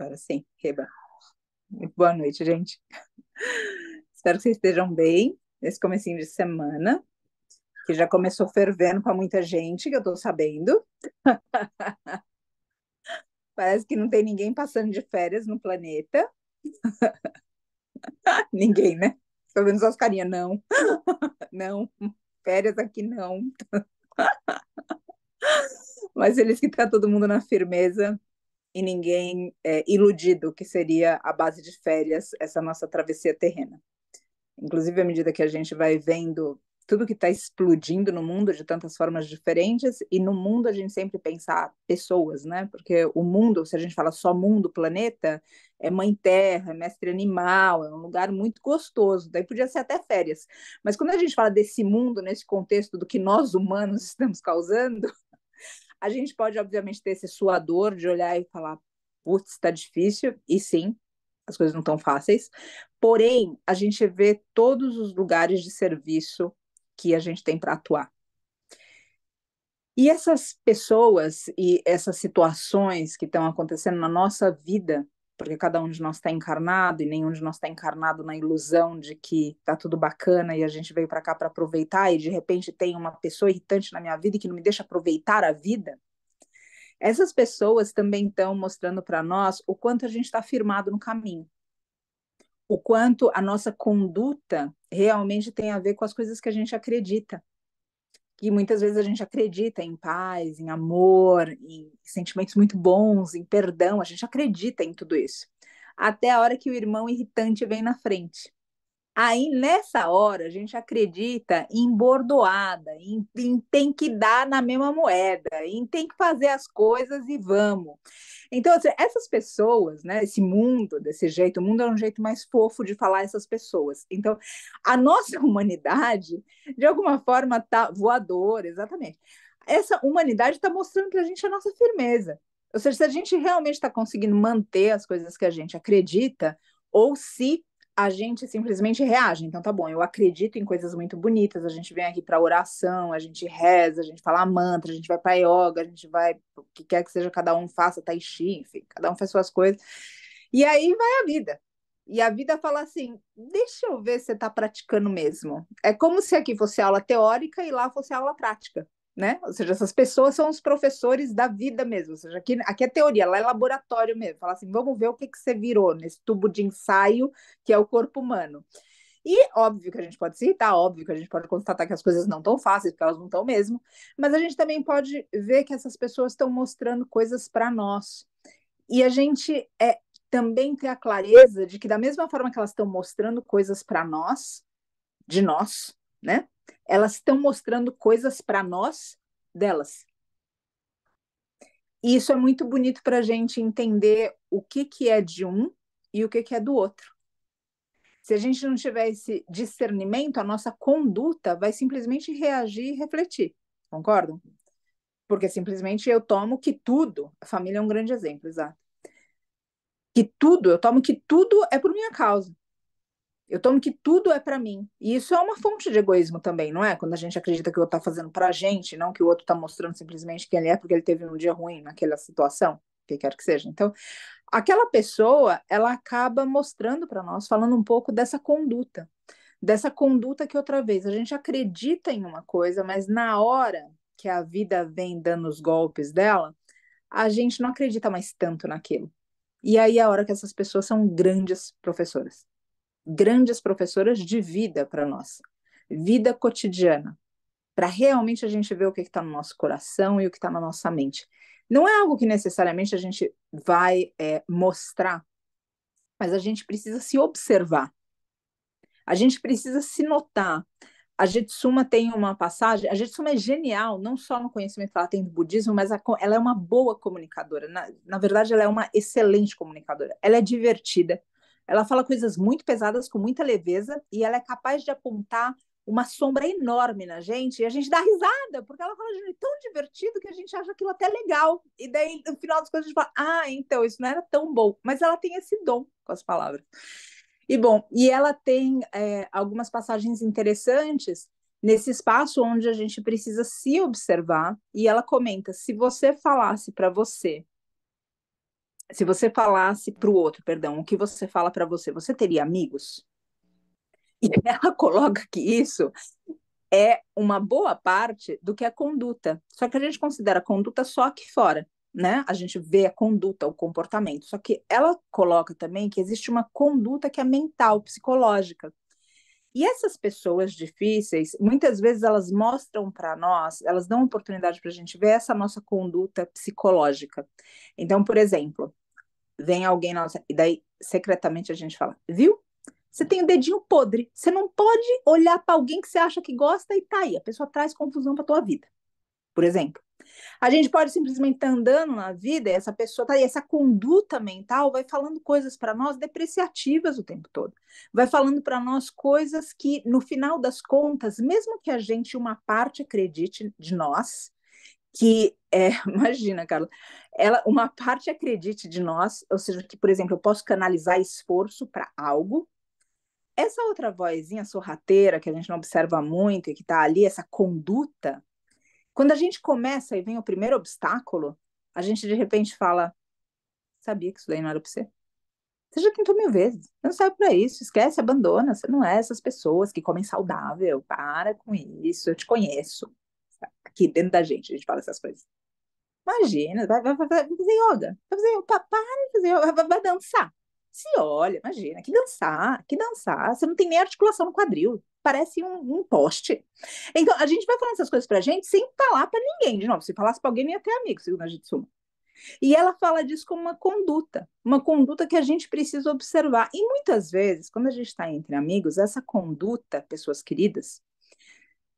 Agora sim, Reba. Muito boa noite, gente. Espero que vocês estejam bem nesse comecinho de semana, que já começou fervendo para muita gente, que eu estou sabendo. Parece que não tem ninguém passando de férias no planeta. Ninguém, né? Pelo menos as carinhas, não. Não, férias aqui não. Mas eles que tá todo mundo na firmeza e ninguém iludido que seria a base de férias, essa nossa travessia terrena. Inclusive, à medida que a gente vai vendo tudo que está explodindo no mundo de tantas formas diferentes, e no mundo a gente sempre pensa pessoas, né? Porque o mundo, se a gente fala só mundo, planeta, é mãe terra, é mestre animal, é um lugar muito gostoso, daí podia ser até férias. Mas quando a gente fala desse mundo, nesse contexto do que nós humanos estamos causando, a gente pode, obviamente, ter esse suador de olhar e falar, putz, está difícil, e sim, as coisas não estão fáceis, porém, a gente vê todos os lugares de serviço que a gente tem para atuar. E essas pessoas e essas situações que estão acontecendo na nossa vida, porque cada um de nós está encarnado e nenhum de nós está encarnado na ilusão de que tá tudo bacana e a gente veio para cá para aproveitar e de repente tem uma pessoa irritante na minha vida que não me deixa aproveitar a vida. Essas pessoas também estão mostrando para nós o quanto a gente está firmado no caminho, o quanto a nossa conduta realmente tem a ver com as coisas que a gente acredita. E muitas vezes a gente acredita em paz, em amor, em sentimentos muito bons, em perdão, a gente acredita em tudo isso. Até a hora que o irmão irritante vem na frente. Aí, nessa hora, a gente acredita em bordoada, em tem que dar na mesma moeda, em tem que fazer as coisas e vamos. Então, assim, essas pessoas, né, esse mundo, desse jeito, o mundo é um jeito mais fofo de falar essas pessoas. Então, a nossa humanidade, de alguma forma, tá voadora, exatamente. Essa humanidade está mostrando para a gente a nossa firmeza. Ou seja, se a gente realmente está conseguindo manter as coisas que a gente acredita, ou se a gente simplesmente reage. Então, tá bom, eu acredito em coisas muito bonitas, a gente vem aqui para oração, a gente reza, a gente fala mantra, a gente vai para yoga, a gente vai, o que quer que seja, cada um faça tai chi, enfim, cada um faz suas coisas. E aí vai a vida. E a vida fala assim: deixa eu ver se você está praticando mesmo. É como se aqui fosse aula teórica e lá fosse aula prática. Né? Ou seja, essas pessoas são os professores da vida mesmo. Ou seja, aqui é teoria, lá é laboratório mesmo. Fala assim, vamos ver o que você virou nesse tubo de ensaio que é o corpo humano. E óbvio que a gente pode se irritar, óbvio que a gente pode constatar que as coisas não estão fáceis, porque elas não estão mesmo, mas a gente também pode ver que essas pessoas estão mostrando coisas para nós. E a gente também ter a clareza de que, da mesma forma que elas estão mostrando coisas para nós, de nós, né? Elas estão mostrando coisas para nós delas. E isso é muito bonito para a gente entender o que é de um e o que é do outro. Se a gente não tiver esse discernimento, a nossa conduta vai simplesmente reagir e refletir. Concordam? Porque simplesmente eu tomo que tudo, a família é um grande exemplo, exato. Que tudo, eu tomo que tudo é por minha causa. Eu tomo que tudo é para mim. E isso é uma fonte de egoísmo também, não é? Quando a gente acredita que o outro está fazendo para a gente, não que o outro está mostrando simplesmente quem ele é porque ele teve um dia ruim naquela situação, que quer que seja. Então, aquela pessoa, ela acaba mostrando para nós, falando um pouco dessa conduta que outra vez a gente acredita em uma coisa, mas na hora que a vida vem dando os golpes dela, a gente não acredita mais tanto naquilo. E aí é a hora que essas pessoas são grandes professoras de vida para nós, vida cotidiana, para realmente a gente ver o que está no nosso coração e o que está na nossa mente. Não é algo que necessariamente a gente vai mostrar, mas a gente precisa se observar, a gente precisa se notar. A Jetsuma tem uma passagem, a Jetsuma é genial, não só no conhecimento que ela tem do budismo, mas ela é uma boa comunicadora. Na verdade, ela é uma excelente comunicadora. Ela é divertida, ela fala coisas muito pesadas com muita leveza e ela é capaz de apontar uma sombra enorme na gente e a gente dá risada, porque ela fala de um tão divertido que a gente acha aquilo até legal. E daí, no final das coisas, a gente fala, então, isso não era tão bom. Mas ela tem esse dom com as palavras. E bom, e ela tem algumas passagens interessantes nesse espaço onde a gente precisa se observar. E ela comenta: se você falasse para você Se você falasse para o outro, perdão, o que você fala para você, você teria amigos? E ela coloca que isso é uma boa parte do que é conduta. Só que a gente considera a conduta só aqui fora, né? A gente vê a conduta, o comportamento. Só que ela coloca também que existe uma conduta que é mental, psicológica. E essas pessoas difíceis, muitas vezes elas mostram para nós, elas dão oportunidade para a gente ver essa nossa conduta psicológica. Então, por exemplo, vem alguém nossa, e daí secretamente a gente fala, viu? Você tem o dedinho podre. Você não pode olhar para alguém que você acha que gosta e tá aí. A pessoa traz confusão para tua vida, por exemplo. A gente pode simplesmente estar andando na vida e essa pessoa tá aí, essa conduta mental vai falando coisas para nós depreciativas o tempo todo. Vai falando para nós coisas que, no final das contas, mesmo que a gente, uma parte, acredite de nós, que imagina, Carla, uma parte acredite de nós, ou seja, que, por exemplo, eu posso canalizar esforço para algo. Essa outra vozinha sorrateira que a gente não observa muito e que está ali, essa conduta, quando a gente começa e vem o primeiro obstáculo, a gente de repente fala: sabia que isso daí não era para você? Você já tentou 1000 vezes, você não serve para isso, esquece, abandona. Você não é essas pessoas que comem saudável, para com isso, eu te conheço. Aqui dentro da gente, a gente fala essas coisas. Imagina, vai fazer yoga, vai fazer yoga, para de fazer yoga, vai dançar. Se olha, imagina, que dançar, você não tem nem articulação no quadril, parece um poste. Então, a gente vai falando essas coisas pra gente sem falar pra ninguém, de novo, se falasse pra alguém, não ia ter amigo, segundo a Jitsuma. E ela fala disso como uma conduta que a gente precisa observar. E muitas vezes, quando a gente está entre amigos, essa conduta, pessoas queridas,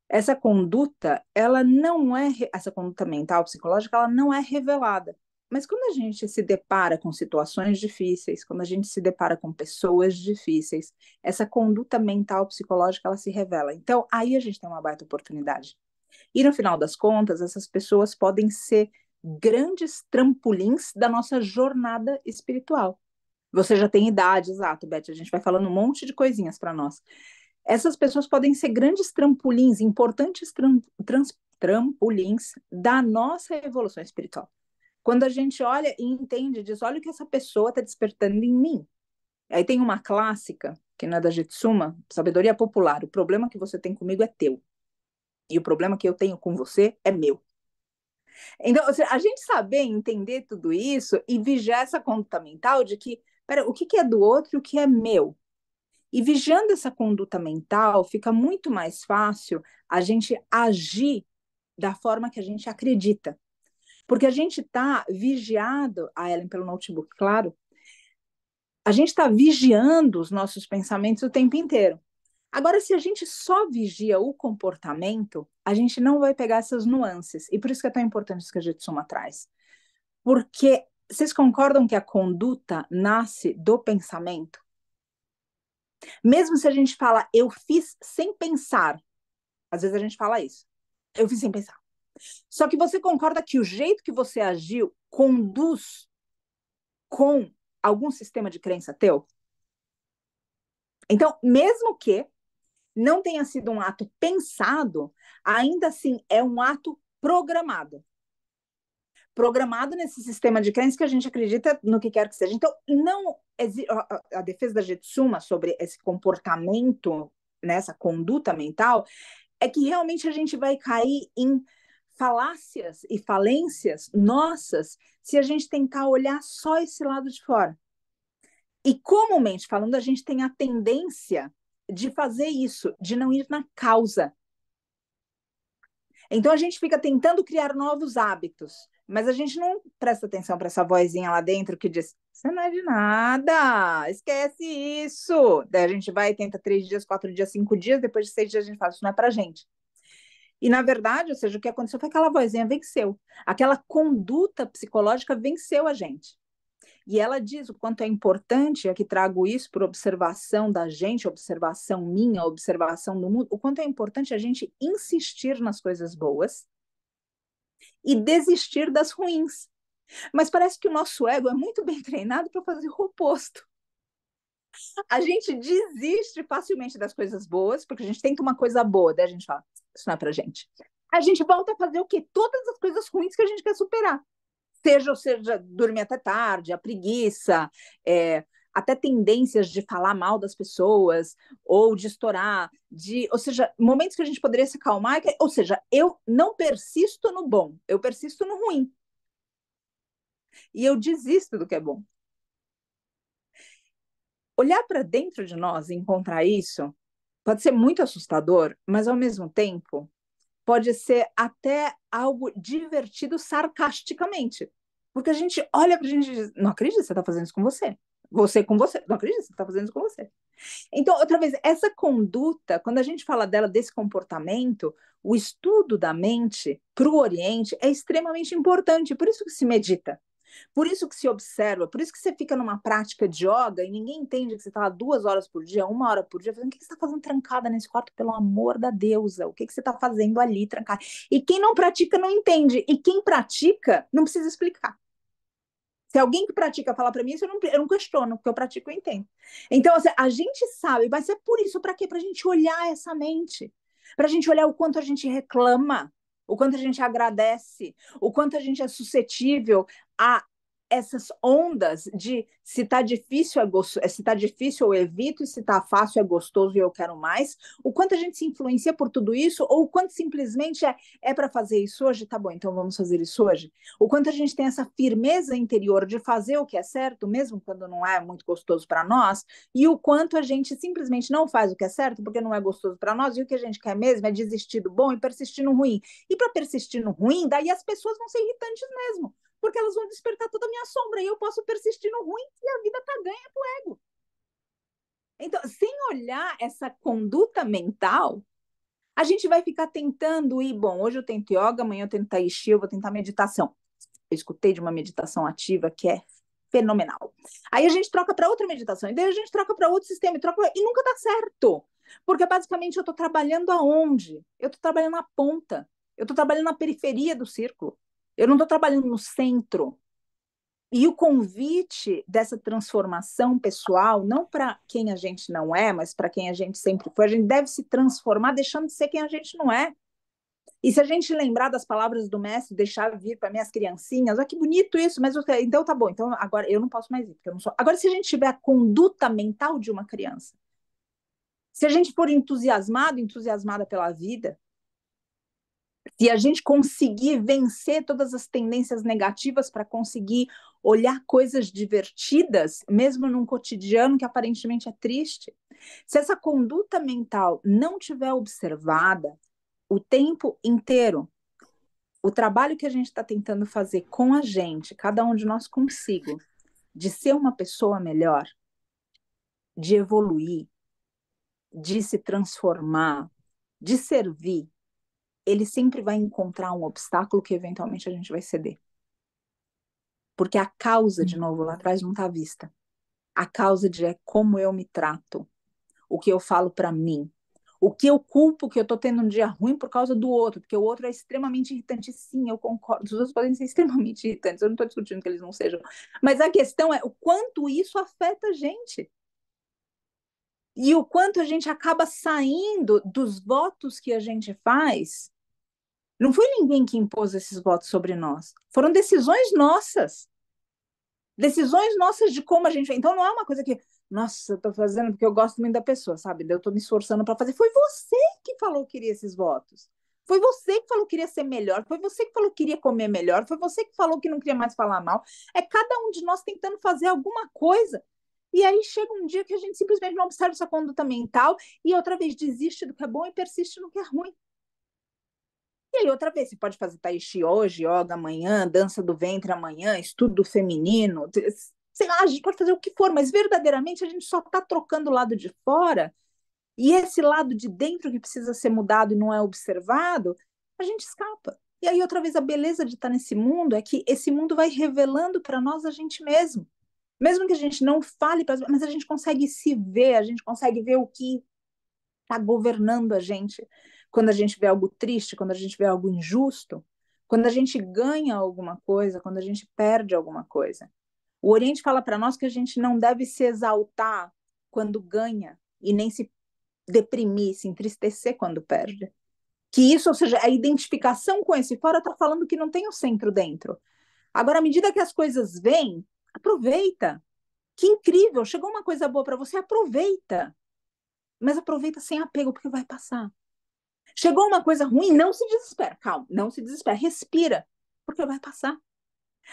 essa conduta, ela não é, essa conduta mental, psicológica, ela não é revelada. Mas quando a gente se depara com situações difíceis, quando a gente se depara com pessoas difíceis, essa conduta mental, psicológica, ela se revela. Então, aí a gente tem uma baita oportunidade. E no final das contas, essas pessoas podem ser grandes trampolins da nossa jornada espiritual. Você já tem idade, exato, Beth, a gente vai falando um monte de coisinhas para nós. Essas pessoas podem ser grandes trampolins, importantes trampolins da nossa evolução espiritual. Quando a gente olha e entende, diz, olha o que essa pessoa está despertando em mim. Aí tem uma clássica, que não é da Jitsuma, sabedoria popular, o problema que você tem comigo é teu, e o problema que eu tenho com você é meu. Então, a gente saber entender tudo isso e vigiar essa conduta mental de que, pera, o que é do outro e o que é meu? E vigiando essa conduta mental, fica muito mais fácil a gente agir da forma que a gente acredita. Porque a gente está vigiado, a Ellen pelo notebook, claro, a gente está vigiando os nossos pensamentos o tempo inteiro. Agora, se a gente só vigia o comportamento, a gente não vai pegar essas nuances. E por isso que é tão importante isso que a Jitsuma traz. Porque vocês concordam que a conduta nasce do pensamento? Mesmo se a gente fala, eu fiz sem pensar, às vezes a gente fala isso, eu fiz sem pensar. Só que você concorda que o jeito que você agiu conduz com algum sistema de crença teu? Então, mesmo que não tenha sido um ato pensado, ainda assim é um ato programado. Programado nesse sistema de crença que a gente acredita no que quer que seja. Então, não a defesa da Jetsuma sobre esse comportamento, nessa conduta mental, é que realmente a gente vai cair em falácias e falências nossas se a gente tentar olhar só esse lado de fora. E comumente falando, a gente tem a tendência de fazer isso, de não ir na causa. Então a gente fica tentando criar novos hábitos, mas a gente não presta atenção para essa vozinha lá dentro que diz: você não é de nada, esquece isso. Daí a gente vai e tenta 3 dias, 4 dias, 5 dias, depois de 6 dias a gente fala: isso não é para gente. E na verdade, ou seja, o que aconteceu foi que aquela vozinha venceu, aquela conduta psicológica venceu a gente. E ela diz o quanto é importante, aqui trago isso por observação da gente, observação minha, observação do mundo, o quanto é importante a gente insistir nas coisas boas e desistir das ruins. Mas parece que o nosso ego é muito bem treinado para fazer o oposto. A gente desiste facilmente das coisas boas, porque a gente tenta uma coisa boa, daí a gente fala, isso não é pra gente. A gente volta a fazer o quê? Todas as coisas ruins que a gente quer superar. Ou seja, dormir até tarde, a preguiça, até tendências de falar mal das pessoas, ou de estourar, ou seja, momentos que a gente poderia se acalmar, ou seja, eu não persisto no bom, eu persisto no ruim. E eu desisto do que é bom. Olhar para dentro de nós e encontrar isso pode ser muito assustador, mas ao mesmo tempo pode ser até algo divertido sarcasticamente. Porque a gente olha pra gente e diz, não acredito que você está fazendo isso com você. Você com você. Não acredito que você está fazendo isso com você. Então, outra vez, essa conduta, quando a gente fala dela, desse comportamento, o estudo da mente para o Oriente é extremamente importante. Por isso que se medita. Por isso que se observa, por isso que você fica numa prática de yoga e ninguém entende que você está lá 2 horas por dia, 1 hora por dia, fazendo o que você está fazendo trancada nesse quarto, pelo amor da deusa? O que você está fazendo ali trancada? E quem não pratica não entende, e quem pratica não precisa explicar. Se alguém que pratica falar para mim, isso eu não questiono, porque eu pratico e entendo. Então, assim, a gente sabe, mas é por isso, para quê? Para a gente olhar essa mente, para a gente olhar o quanto a gente reclama, o quanto a gente agradece, o quanto a gente é suscetível a essas ondas de se tá difícil se tá difícil eu evito e se tá fácil é gostoso e eu quero mais, o quanto a gente se influencia por tudo isso ou o quanto simplesmente é para fazer isso hoje, tá bom, então vamos fazer isso hoje. O quanto a gente tem essa firmeza interior de fazer o que é certo, mesmo quando não é muito gostoso para nós, e o quanto a gente simplesmente não faz o que é certo porque não é gostoso para nós, e o que a gente quer mesmo é desistir do bom e persistir no ruim. E para persistir no ruim, daí as pessoas vão ser irritantes mesmo, porque elas vão despertar toda a minha sombra, e eu posso persistir no ruim e a vida tá ganha pro ego. Então, sem olhar essa conduta mental, a gente vai ficar tentando ir, bom, hoje eu tento yoga, amanhã eu tento tai chi, eu vou tentar meditação. Eu escutei de uma meditação ativa que é fenomenal. Aí a gente troca para outra meditação, e daí a gente troca para outro sistema, e nunca dá certo. Porque basicamente eu estou trabalhando aonde? Eu estou trabalhando na ponta. Eu estou trabalhando na periferia do círculo. Eu não estou trabalhando no centro. E o convite dessa transformação pessoal, não para quem a gente não é, mas para quem a gente sempre foi, a gente deve se transformar deixando de ser quem a gente não é. E se a gente lembrar das palavras do mestre, deixar vir para minhas criancinhas, olha que bonito isso, mas então tá bom, então agora eu não posso mais ir, porque eu não sou. Agora, se a gente tiver a conduta mental de uma criança, se a gente for entusiasmado, entusiasmada pela vida, se a gente conseguir vencer todas as tendências negativas para conseguir olhar coisas divertidas, mesmo num cotidiano que aparentemente é triste, se essa conduta mental não tiver observada o tempo inteiro, o trabalho que a gente está tentando fazer com a gente, cada um de nós consigo, de ser uma pessoa melhor, de evoluir, de se transformar, de servir, ele sempre vai encontrar um obstáculo que eventualmente a gente vai ceder. Porque a causa, de novo, lá atrás não está vista. A causa de é como eu me trato, o que eu falo para mim, o que eu culpo que eu estou tendo um dia ruim por causa do outro, porque o outro é extremamente irritante. Sim, eu concordo, os outros podem ser extremamente irritantes, eu não estou discutindo que eles não sejam. Mas a questão é o quanto isso afeta a gente. E o quanto a gente acaba saindo dos votos que a gente faz. Não foi ninguém que impôs esses votos sobre nós. Foram decisões nossas. Decisões nossas de como a gente. Então não é uma coisa que, nossa, eu tô fazendo porque eu gosto muito da pessoa, sabe? Eu tô me esforçando para fazer. Foi você que falou que queria esses votos. Foi você que falou que queria ser melhor. Foi você que falou que queria comer melhor. Foi você que falou que não queria mais falar mal. É cada um de nós tentando fazer alguma coisa. E aí chega um dia que a gente simplesmente não observa essa conduta mental e outra vez desiste do que é bom e persiste no que é ruim. E aí, outra vez, você pode fazer tai chi hoje, yoga amanhã, dança do ventre amanhã, estudo feminino, sei lá, a gente pode fazer o que for, mas verdadeiramente a gente só está trocando o lado de fora, e esse lado de dentro que precisa ser mudado e não é observado, a gente escapa. E aí, outra vez, a beleza de estar nesse mundo é que esse mundo vai revelando para nós a gente mesmo. Mesmo que a gente não fale, mas a gente consegue se ver, a gente consegue ver o que está governando a gente. Quando a gente vê algo triste, quando a gente vê algo injusto, quando a gente ganha alguma coisa, quando a gente perde alguma coisa. O Oriente fala para nós que a gente não deve se exaltar quando ganha e nem se deprimir, se entristecer quando perde. Que isso, ou seja, a identificação com esse fora está falando que não tem o centro dentro. Agora, à medida que as coisas vêm, aproveita. Que incrível, chegou uma coisa boa para você, aproveita. Mas aproveita sem apego, porque vai passar. Chegou uma coisa ruim, não se desespera. Calma, não se desespera. Respira, porque vai passar.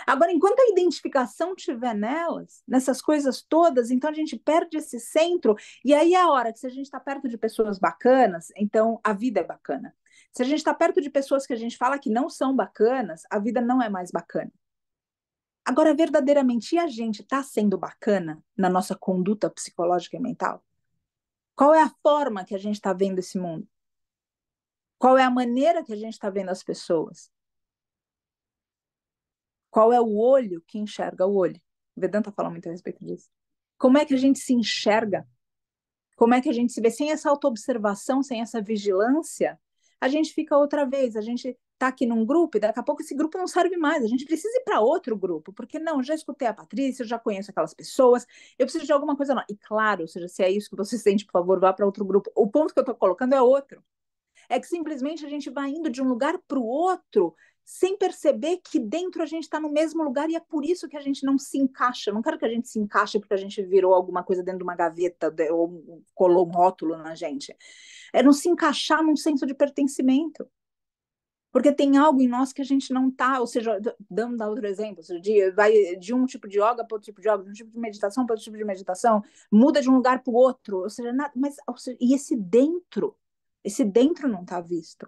Agora, enquanto a identificação estiver nelas, nessas coisas todas, então a gente perde esse centro, e aí é a hora que se a gente está perto de pessoas bacanas, então a vida é bacana. Se a gente está perto de pessoas que a gente fala que não são bacanas, a vida não é mais bacana. Agora, verdadeiramente, e a gente está sendo bacana na nossa conduta psicológica e mental? Qual é a forma que a gente está vendo esse mundo? Qual é a maneira que a gente está vendo as pessoas? Qual é o olho que enxerga o olho? O Vedanta fala muito a respeito disso. Como é que a gente se enxerga? Como é que a gente se vê? Sem essa autoobservação, sem essa vigilância, a gente fica outra vez, a gente está aqui num grupo e daqui a pouco esse grupo não serve mais, a gente precisa ir para outro grupo, porque não, já escutei a Patrícia, já conheço aquelas pessoas, eu preciso de alguma coisa nova. E claro, ou seja, se é isso que você sente, por favor, vá para outro grupo. O ponto que eu estou colocando é outro. É que simplesmente a gente vai indo de um lugar para o outro sem perceber que dentro a gente está no mesmo lugar e é por isso que a gente não se encaixa. Eu não quero que a gente se encaixe porque a gente virou alguma coisa dentro de uma gaveta ou colou um rótulo na gente. É não se encaixar num senso de pertencimento. Porque tem algo em nós que a gente não está, ou seja, dando dar outro exemplo, ou seja, vai de um tipo de yoga para outro tipo de yoga, de um tipo de meditação para outro tipo de meditação, muda de um lugar para o outro, ou seja, nada, mas ou seja, e esse dentro não está visto.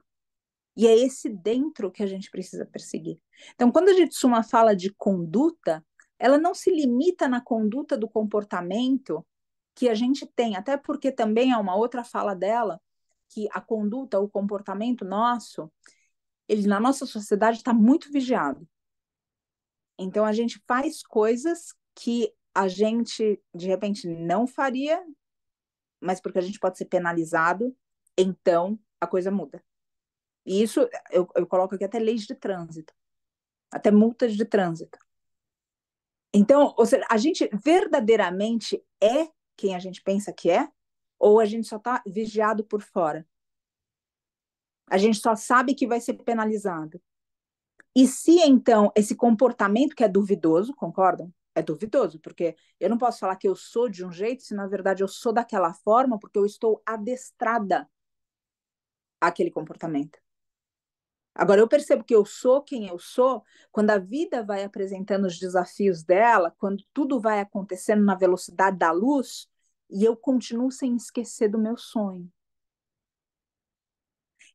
E é esse dentro que a gente precisa perseguir. Então, quando a Jitsuma fala de conduta, ela não se limita na conduta do comportamento que a gente tem, até porque também há uma outra fala dela, que a conduta, o comportamento nosso, ele na nossa sociedade está muito vigiado. Então, a gente faz coisas que a gente, de repente, não faria, mas porque a gente pode ser penalizado, então a coisa muda. E isso eu coloco aqui até leis de trânsito, até multas de trânsito. Então, ou seja, a gente verdadeiramente é quem a gente pensa que é, ou a gente só está vigiado por fora? A gente só sabe que vai ser penalizado. E se então esse comportamento que é duvidoso, concordam? É duvidoso, porque eu não posso falar que eu sou de um jeito se na verdade eu sou daquela forma porque eu estou adestrada àquele comportamento. Agora, eu percebo que eu sou quem eu sou quando a vida vai apresentando os desafios dela, quando tudo vai acontecendo na velocidade da luz, e eu continuo sem esquecer do meu sonho.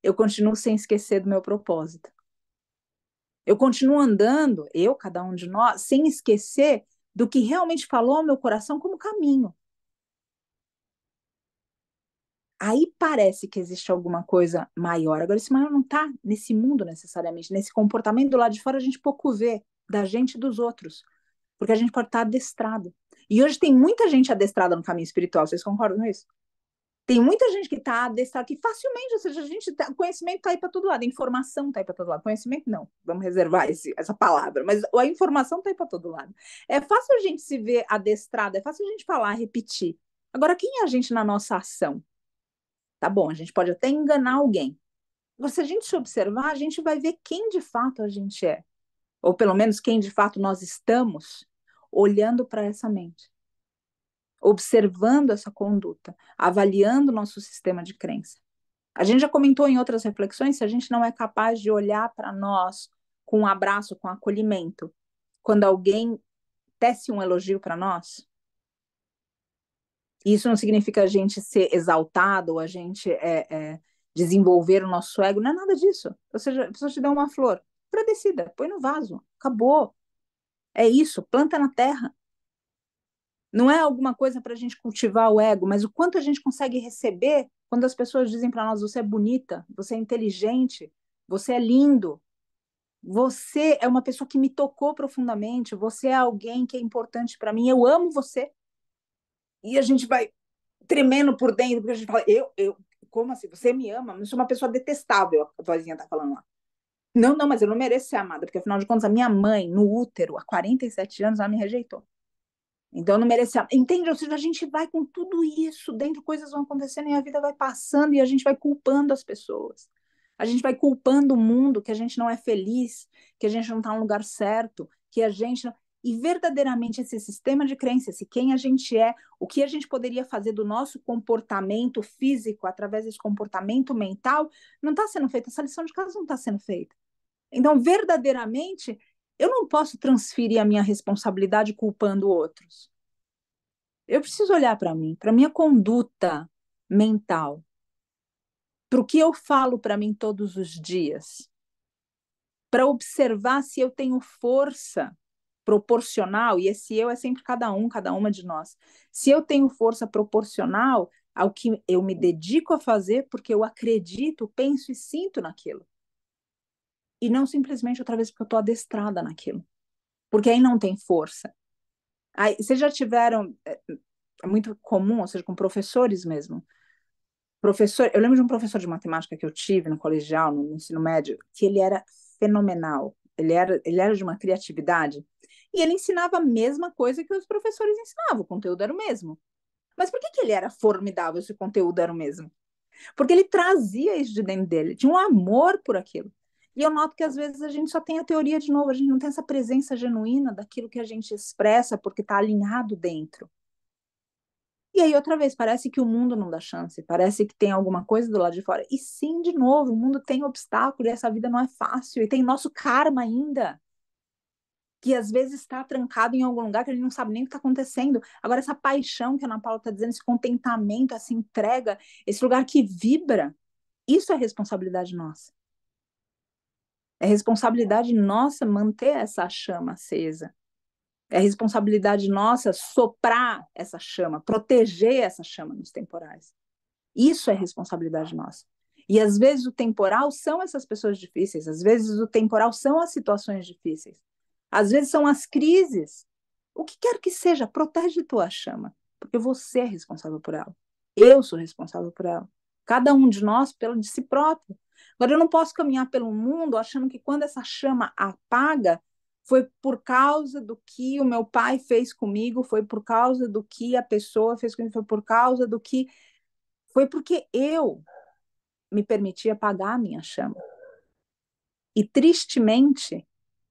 Eu continuo sem esquecer do meu propósito. Eu continuo andando, cada um de nós, sem esquecer do que realmente falou ao meu coração como caminho. Aí parece que existe alguma coisa maior. Agora, esse maior não está nesse mundo necessariamente, nesse comportamento do lado de fora a gente pouco vê da gente e dos outros, porque a gente pode estar adestrado. E hoje tem muita gente adestrada no caminho espiritual, vocês concordam com isso? Tem muita gente que está adestrada, que facilmente, ou seja, o conhecimento está aí para todo lado, a informação está aí para todo lado. Conhecimento não, vamos reservar essa palavra, mas a informação está aí para todo lado. É fácil a gente se ver adestrado, é fácil a gente falar, repetir. Agora, quem é a gente na nossa ação? Tá bom, a gente pode até enganar alguém. Mas se a gente se observar, a gente vai ver quem de fato a gente é. Ou pelo menos quem de fato nós estamos olhando para essa mente, observando essa conduta, avaliando o nosso sistema de crença. A gente já comentou em outras reflexões, se a gente não é capaz de olhar para nós com um abraço, com acolhimento, quando alguém tece um elogio para nós, isso não significa a gente ser exaltado ou a gente desenvolver o nosso ego, não é nada disso. Ou seja, a pessoa te dá uma flor, agradecida, põe no vaso, acabou. É isso, planta na terra. Não é alguma coisa para a gente cultivar o ego, mas o quanto a gente consegue receber quando as pessoas dizem para nós: você é bonita, você é inteligente, você é lindo, você é uma pessoa que me tocou profundamente, você é alguém que é importante para mim, eu amo você. E a gente vai tremendo por dentro, porque a gente fala: como assim? Você me ama? Mas eu sou uma pessoa detestável, a vozinha tá falando lá. Não, não, mas eu não mereço ser amada, porque afinal de contas, a minha mãe, no útero, há 47 anos, ela me rejeitou. Então eu não merecia. Entende? Ou seja, a gente vai com tudo isso, dentro coisas vão acontecendo e a vida vai passando e a gente vai culpando as pessoas. A gente vai culpando o mundo, que a gente não é feliz, que a gente não está no lugar certo, que a gente... E verdadeiramente esse sistema de crenças, quem a gente é, o que a gente poderia fazer do nosso comportamento físico através desse comportamento mental, não está sendo feito. Essa lição de casa não está sendo feita. Então, verdadeiramente, eu não posso transferir a minha responsabilidade culpando outros. Eu preciso olhar para mim, para minha conduta mental, para o que eu falo para mim todos os dias, para observar se eu tenho força proporcional, e esse eu é sempre cada um, cada uma de nós. Se eu tenho força proporcional ao que eu me dedico a fazer, porque eu acredito, penso e sinto naquilo. E não simplesmente outra vez porque eu estou adestrada naquilo. Porque aí não tem força. Aí, vocês já tiveram, é muito comum, ou seja, com professores mesmo. Professor, eu lembro de um professor de matemática que eu tive no colegial, no ensino médio, que ele era fenomenal. Ele era de uma criatividade. E ele ensinava a mesma coisa que os professores ensinavam, o conteúdo era o mesmo. Mas por que que ele era formidável se o conteúdo era o mesmo? Porque ele trazia isso de dentro dele, tinha um amor por aquilo. E eu noto que às vezes a gente só tem a teoria de novo, a gente não tem essa presença genuína daquilo que a gente expressa porque está alinhado dentro. E aí, outra vez, parece que o mundo não dá chance, parece que tem alguma coisa do lado de fora. E sim, de novo, o mundo tem obstáculo e essa vida não é fácil, e tem nosso karma ainda, que às vezes está trancado em algum lugar que a gente não sabe nem o que está acontecendo. Agora, essa paixão que a Ana Paula está dizendo, esse contentamento, essa entrega, esse lugar que vibra, isso é responsabilidade nossa. É responsabilidade nossa manter essa chama acesa. É responsabilidade nossa soprar essa chama, proteger essa chama nos temporais. Isso é responsabilidade nossa. E às vezes o temporal são essas pessoas difíceis, às vezes o temporal são as situações difíceis, às vezes são as crises. O que quer que seja, protege tua chama, porque você é responsável por ela. Eu sou responsável por ela. Cada um de nós pelo de si próprio. Agora, eu não posso caminhar pelo mundo achando que quando essa chama apaga, foi por causa do que o meu pai fez comigo, foi por causa do que a pessoa fez comigo, foi por causa do que... Foi porque eu me permiti apagar a minha chama. E, tristemente,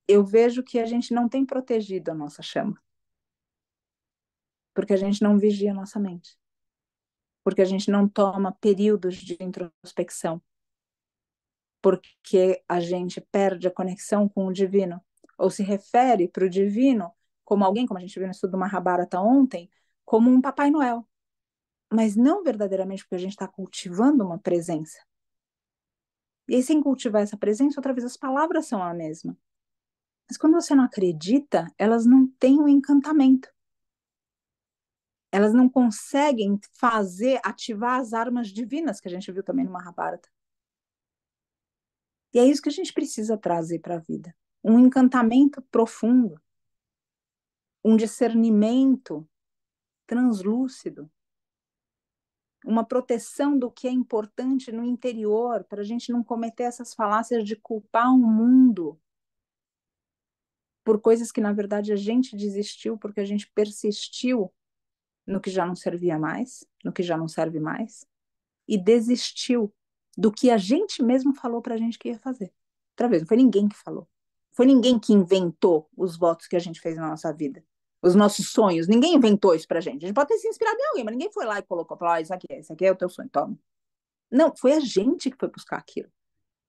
eu vejo que a gente não tem protegido a nossa chama. Porque a gente não vigia a nossa mente. Porque a gente não toma períodos de introspecção. Porque a gente perde a conexão com o divino. Ou se refere para o divino como alguém, como a gente viu no estudo do Mahabharata ontem, como um Papai Noel. Mas não verdadeiramente porque a gente está cultivando uma presença. E aí, sem cultivar essa presença, outra vez as palavras são a mesma. Mas quando você não acredita, elas não têm um encantamento. Elas não conseguem fazer, ativar as armas divinas que a gente viu também no Mahabharata. E é isso que a gente precisa trazer para a vida. Um encantamento profundo, um discernimento translúcido, uma proteção do que é importante no interior, para a gente não cometer essas falácias de culpar o mundo por coisas que, na verdade, a gente desistiu porque a gente persistiu no que já não servia mais, no que já não serve mais, e desistiu do que a gente mesmo falou para a gente que ia fazer. Outra vez, não foi ninguém que falou. Foi ninguém que inventou os votos que a gente fez na nossa vida. Os nossos sonhos. Ninguém inventou isso pra gente. A gente pode ter se inspirado em alguém, mas ninguém foi lá e colocou, falou, esse aqui é o teu sonho, toma. Não, foi a gente que foi buscar aquilo.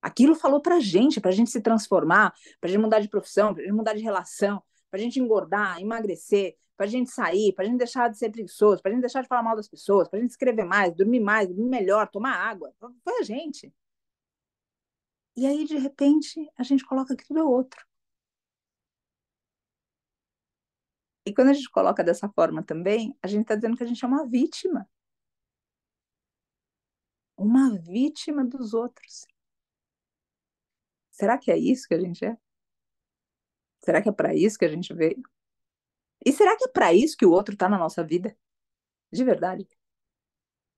Aquilo falou pra gente se transformar, pra gente mudar de profissão, pra gente mudar de relação, pra gente engordar, emagrecer, pra gente sair, pra gente deixar de ser preguiçoso, pra gente deixar de falar mal das pessoas, pra gente escrever mais, dormir melhor, tomar água. Foi a gente. E aí, de repente, a gente coloca que tudo é outro. E quando a gente coloca dessa forma também, a gente está dizendo que a gente é uma vítima dos outros. Será que é isso que a gente é? Será que é para isso que a gente veio? E será que é para isso que o outro está na nossa vida? De verdade?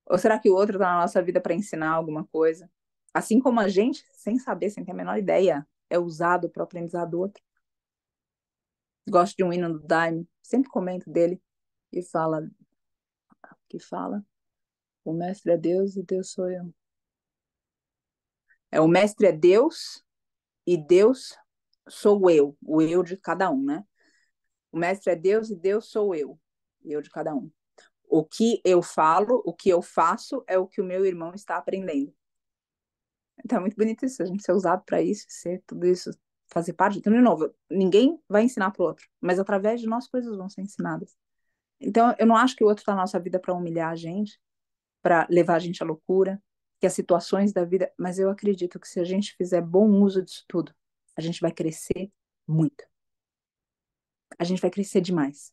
Ou será que o outro está na nossa vida para ensinar alguma coisa? Assim como a gente, sem saber, sem ter a menor ideia, é usado para o aprendizado do outro. Gosto de um hino do Daime, sempre comento dele, e fala, o mestre é Deus e Deus sou eu. O mestre é Deus e Deus sou eu, o eu de cada um, né? O mestre é Deus e Deus sou eu de cada um. O que eu falo, o que eu faço é o que o meu irmão está aprendendo. Então é muito bonito isso, a gente ser usado para isso, ser tudo isso, fazer parte. Então, de novo, ninguém vai ensinar para o outro, mas através de nós coisas vão ser ensinadas. Então, eu não acho que o outro está na nossa vida para humilhar a gente, para levar a gente à loucura, que as situações da vida, mas eu acredito que se a gente fizer bom uso disso tudo, a gente vai crescer muito. A gente vai crescer demais.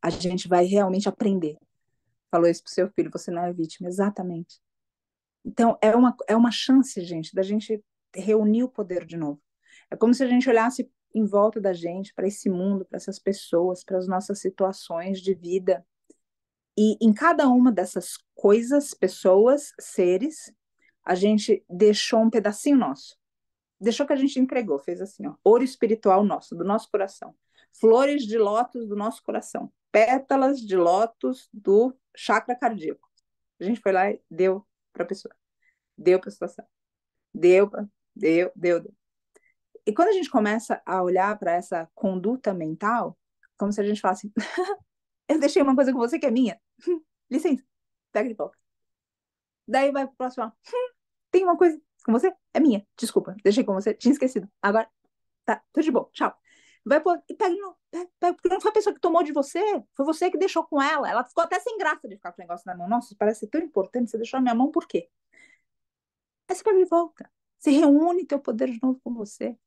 A gente vai realmente aprender. Falou isso pro seu filho, você não é vítima, exatamente. Então, é uma chance, gente, da gente reunir o poder de novo. É como se a gente olhasse em volta da gente, para esse mundo, para essas pessoas, para as nossas situações de vida. E em cada uma dessas coisas, pessoas, seres, a gente deixou um pedacinho nosso. Deixou que a gente entregou, fez assim, ó, ouro espiritual nosso, do nosso coração. Flores de lótus do nosso coração. Pétalas de lótus do chakra cardíaco. A gente foi lá e deu para a pessoa. Deu para a situação. Deu, deu. E quando a gente começa a olhar para essa conduta mental, como se a gente falasse, eu deixei uma coisa com você que é minha. Licença, pega de volta. Daí vai pro próximo, ó, tem uma coisa com você? É minha. Desculpa, deixei com você, tinha esquecido. Agora, tá, tudo de bom, tchau. Vai pôr, e pega de novo, pega, porque não foi a pessoa que tomou de você, foi você que deixou com ela. Ela ficou até sem graça de ficar com o negócio na mão. Nossa, parece ser tão importante, você deixou na minha mão, por quê? Aí você pega de volta. Você reúne teu poder de novo com você.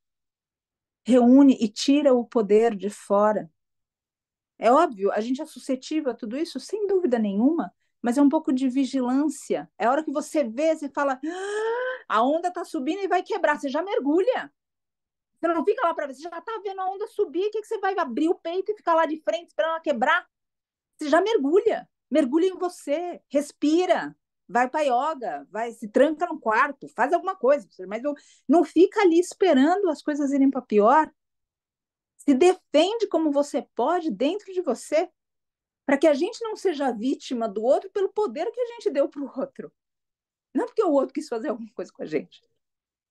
Reúne e tira o poder de fora. É óbvio, a gente é suscetível a tudo isso, sem dúvida nenhuma, mas é um pouco de vigilância. É a hora que você vê, você fala, ah, a onda está subindo e vai quebrar, você já mergulha. Você não fica lá para ver, você já está vendo a onda subir, o que, que você vai abrir o peito e ficar lá de frente esperando ela quebrar? Você já mergulha, mergulha em você, respira, vai para yoga, vai, se tranca no quarto, faz alguma coisa, mas não fica ali esperando as coisas irem para pior. Se defende como você pode dentro de você, para que a gente não seja vítima do outro pelo poder que a gente deu para o outro. Não porque o outro quis fazer alguma coisa com a gente.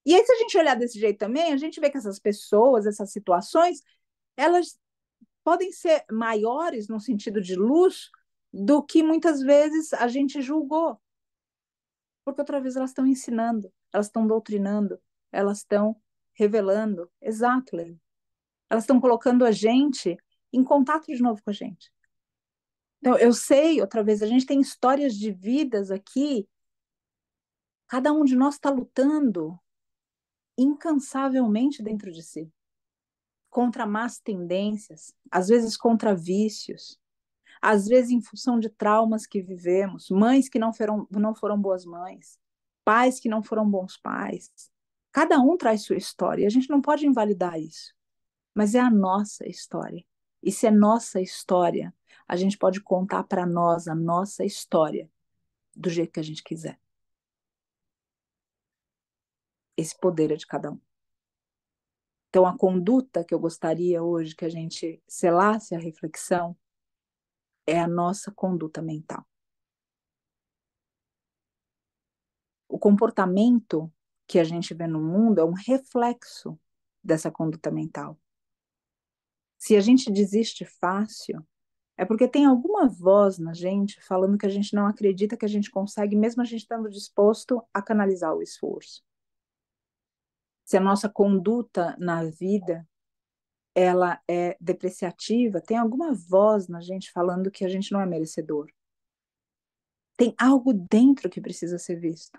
E aí, se a gente olhar desse jeito também, a gente vê que essas pessoas, essas situações, elas podem ser maiores no sentido de luz do que muitas vezes a gente julgou. Porque outra vez elas estão ensinando, elas estão doutrinando, elas estão revelando. Exato, Leila. Elas estão colocando a gente em contato de novo com a gente. Então, eu sei, outra vez, a gente tem histórias de vidas aqui, cada um de nós está lutando incansavelmente dentro de si, contra más tendências, às vezes contra vícios, às vezes em função de traumas que vivemos, mães que não foram boas mães, pais que não foram bons pais. Cada um traz sua história, e a gente não pode invalidar isso, mas é a nossa história. E se é nossa história, a gente pode contar para nós a nossa história do jeito que a gente quiser. Esse poder é de cada um. Então, a conduta que eu gostaria hoje que a gente selasse a reflexão é a nossa conduta mental. O comportamento que a gente vê no mundo é um reflexo dessa conduta mental. Se a gente desiste fácil, é porque tem alguma voz na gente falando que a gente não acredita que a gente consegue, mesmo a gente estando disposto a canalizar o esforço. Se a nossa conduta na vida ela é depreciativa, tem alguma voz na gente falando que a gente não é merecedor. Tem algo dentro que precisa ser visto.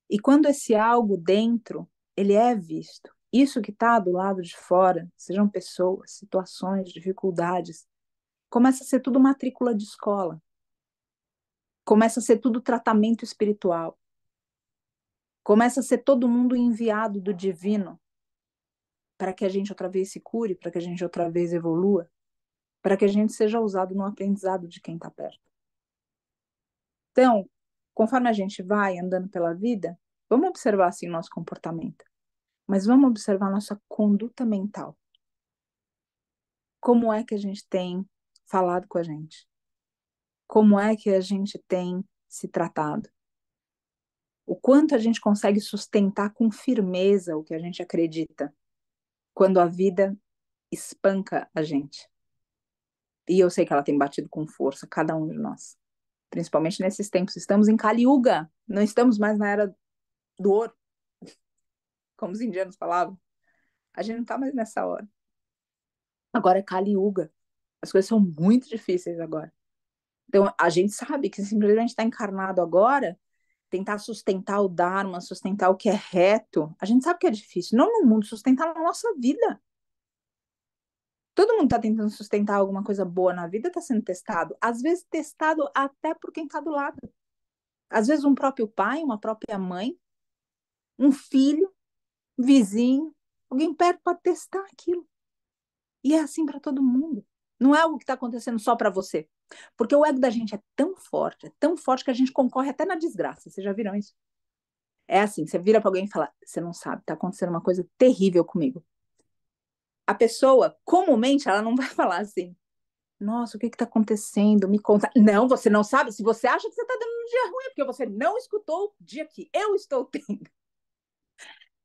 E quando esse algo dentro, ele é visto, isso que está do lado de fora, sejam pessoas, situações, dificuldades, começa a ser tudo matrícula de escola. Começa a ser tudo tratamento espiritual. Começa a ser todo mundo enviado do divino para que a gente outra vez se cure, para que a gente outra vez evolua, para que a gente seja usado no aprendizado de quem está perto. Então, conforme a gente vai andando pela vida, vamos observar assim nosso comportamento, mas vamos observar nossa conduta mental. Como é que a gente tem falado com a gente? Como é que a gente tem se tratado? O quanto a gente consegue sustentar com firmeza o que a gente acredita? quando a vida espanca a gente. E eu sei que ela tem batido com força, cada um de nós. Principalmente nesses tempos. Estamos em Kali Yuga, não estamos mais na era do ouro, como os indianos falavam. A gente não está mais nessa hora. Agora é Kali Yuga. As coisas são muito difíceis agora. Então, a gente sabe que simplesmente está encarnado agora, tentar sustentar o Dharma, sustentar o que é reto, a gente sabe que é difícil. Não no mundo, sustentar na nossa vida. Todo mundo está tentando sustentar alguma coisa boa na vida, está sendo testado. Às vezes, testado até por quem está do lado. Às vezes, um próprio pai, uma própria mãe, um filho, vizinho, alguém perto para testar aquilo. E é assim para todo mundo. Não é algo que está acontecendo só para você. Porque o ego da gente é tão forte que a gente concorre até na desgraça. Vocês já viram isso? É assim, você vira para alguém e fala, você não sabe, está acontecendo uma coisa terrível comigo. A pessoa, comumente, ela não vai falar assim, nossa, o que está acontecendo? Me conta. Não, você não sabe. Se você acha que você está dando um dia ruim, é porque você não escutou o dia que eu estou tendo.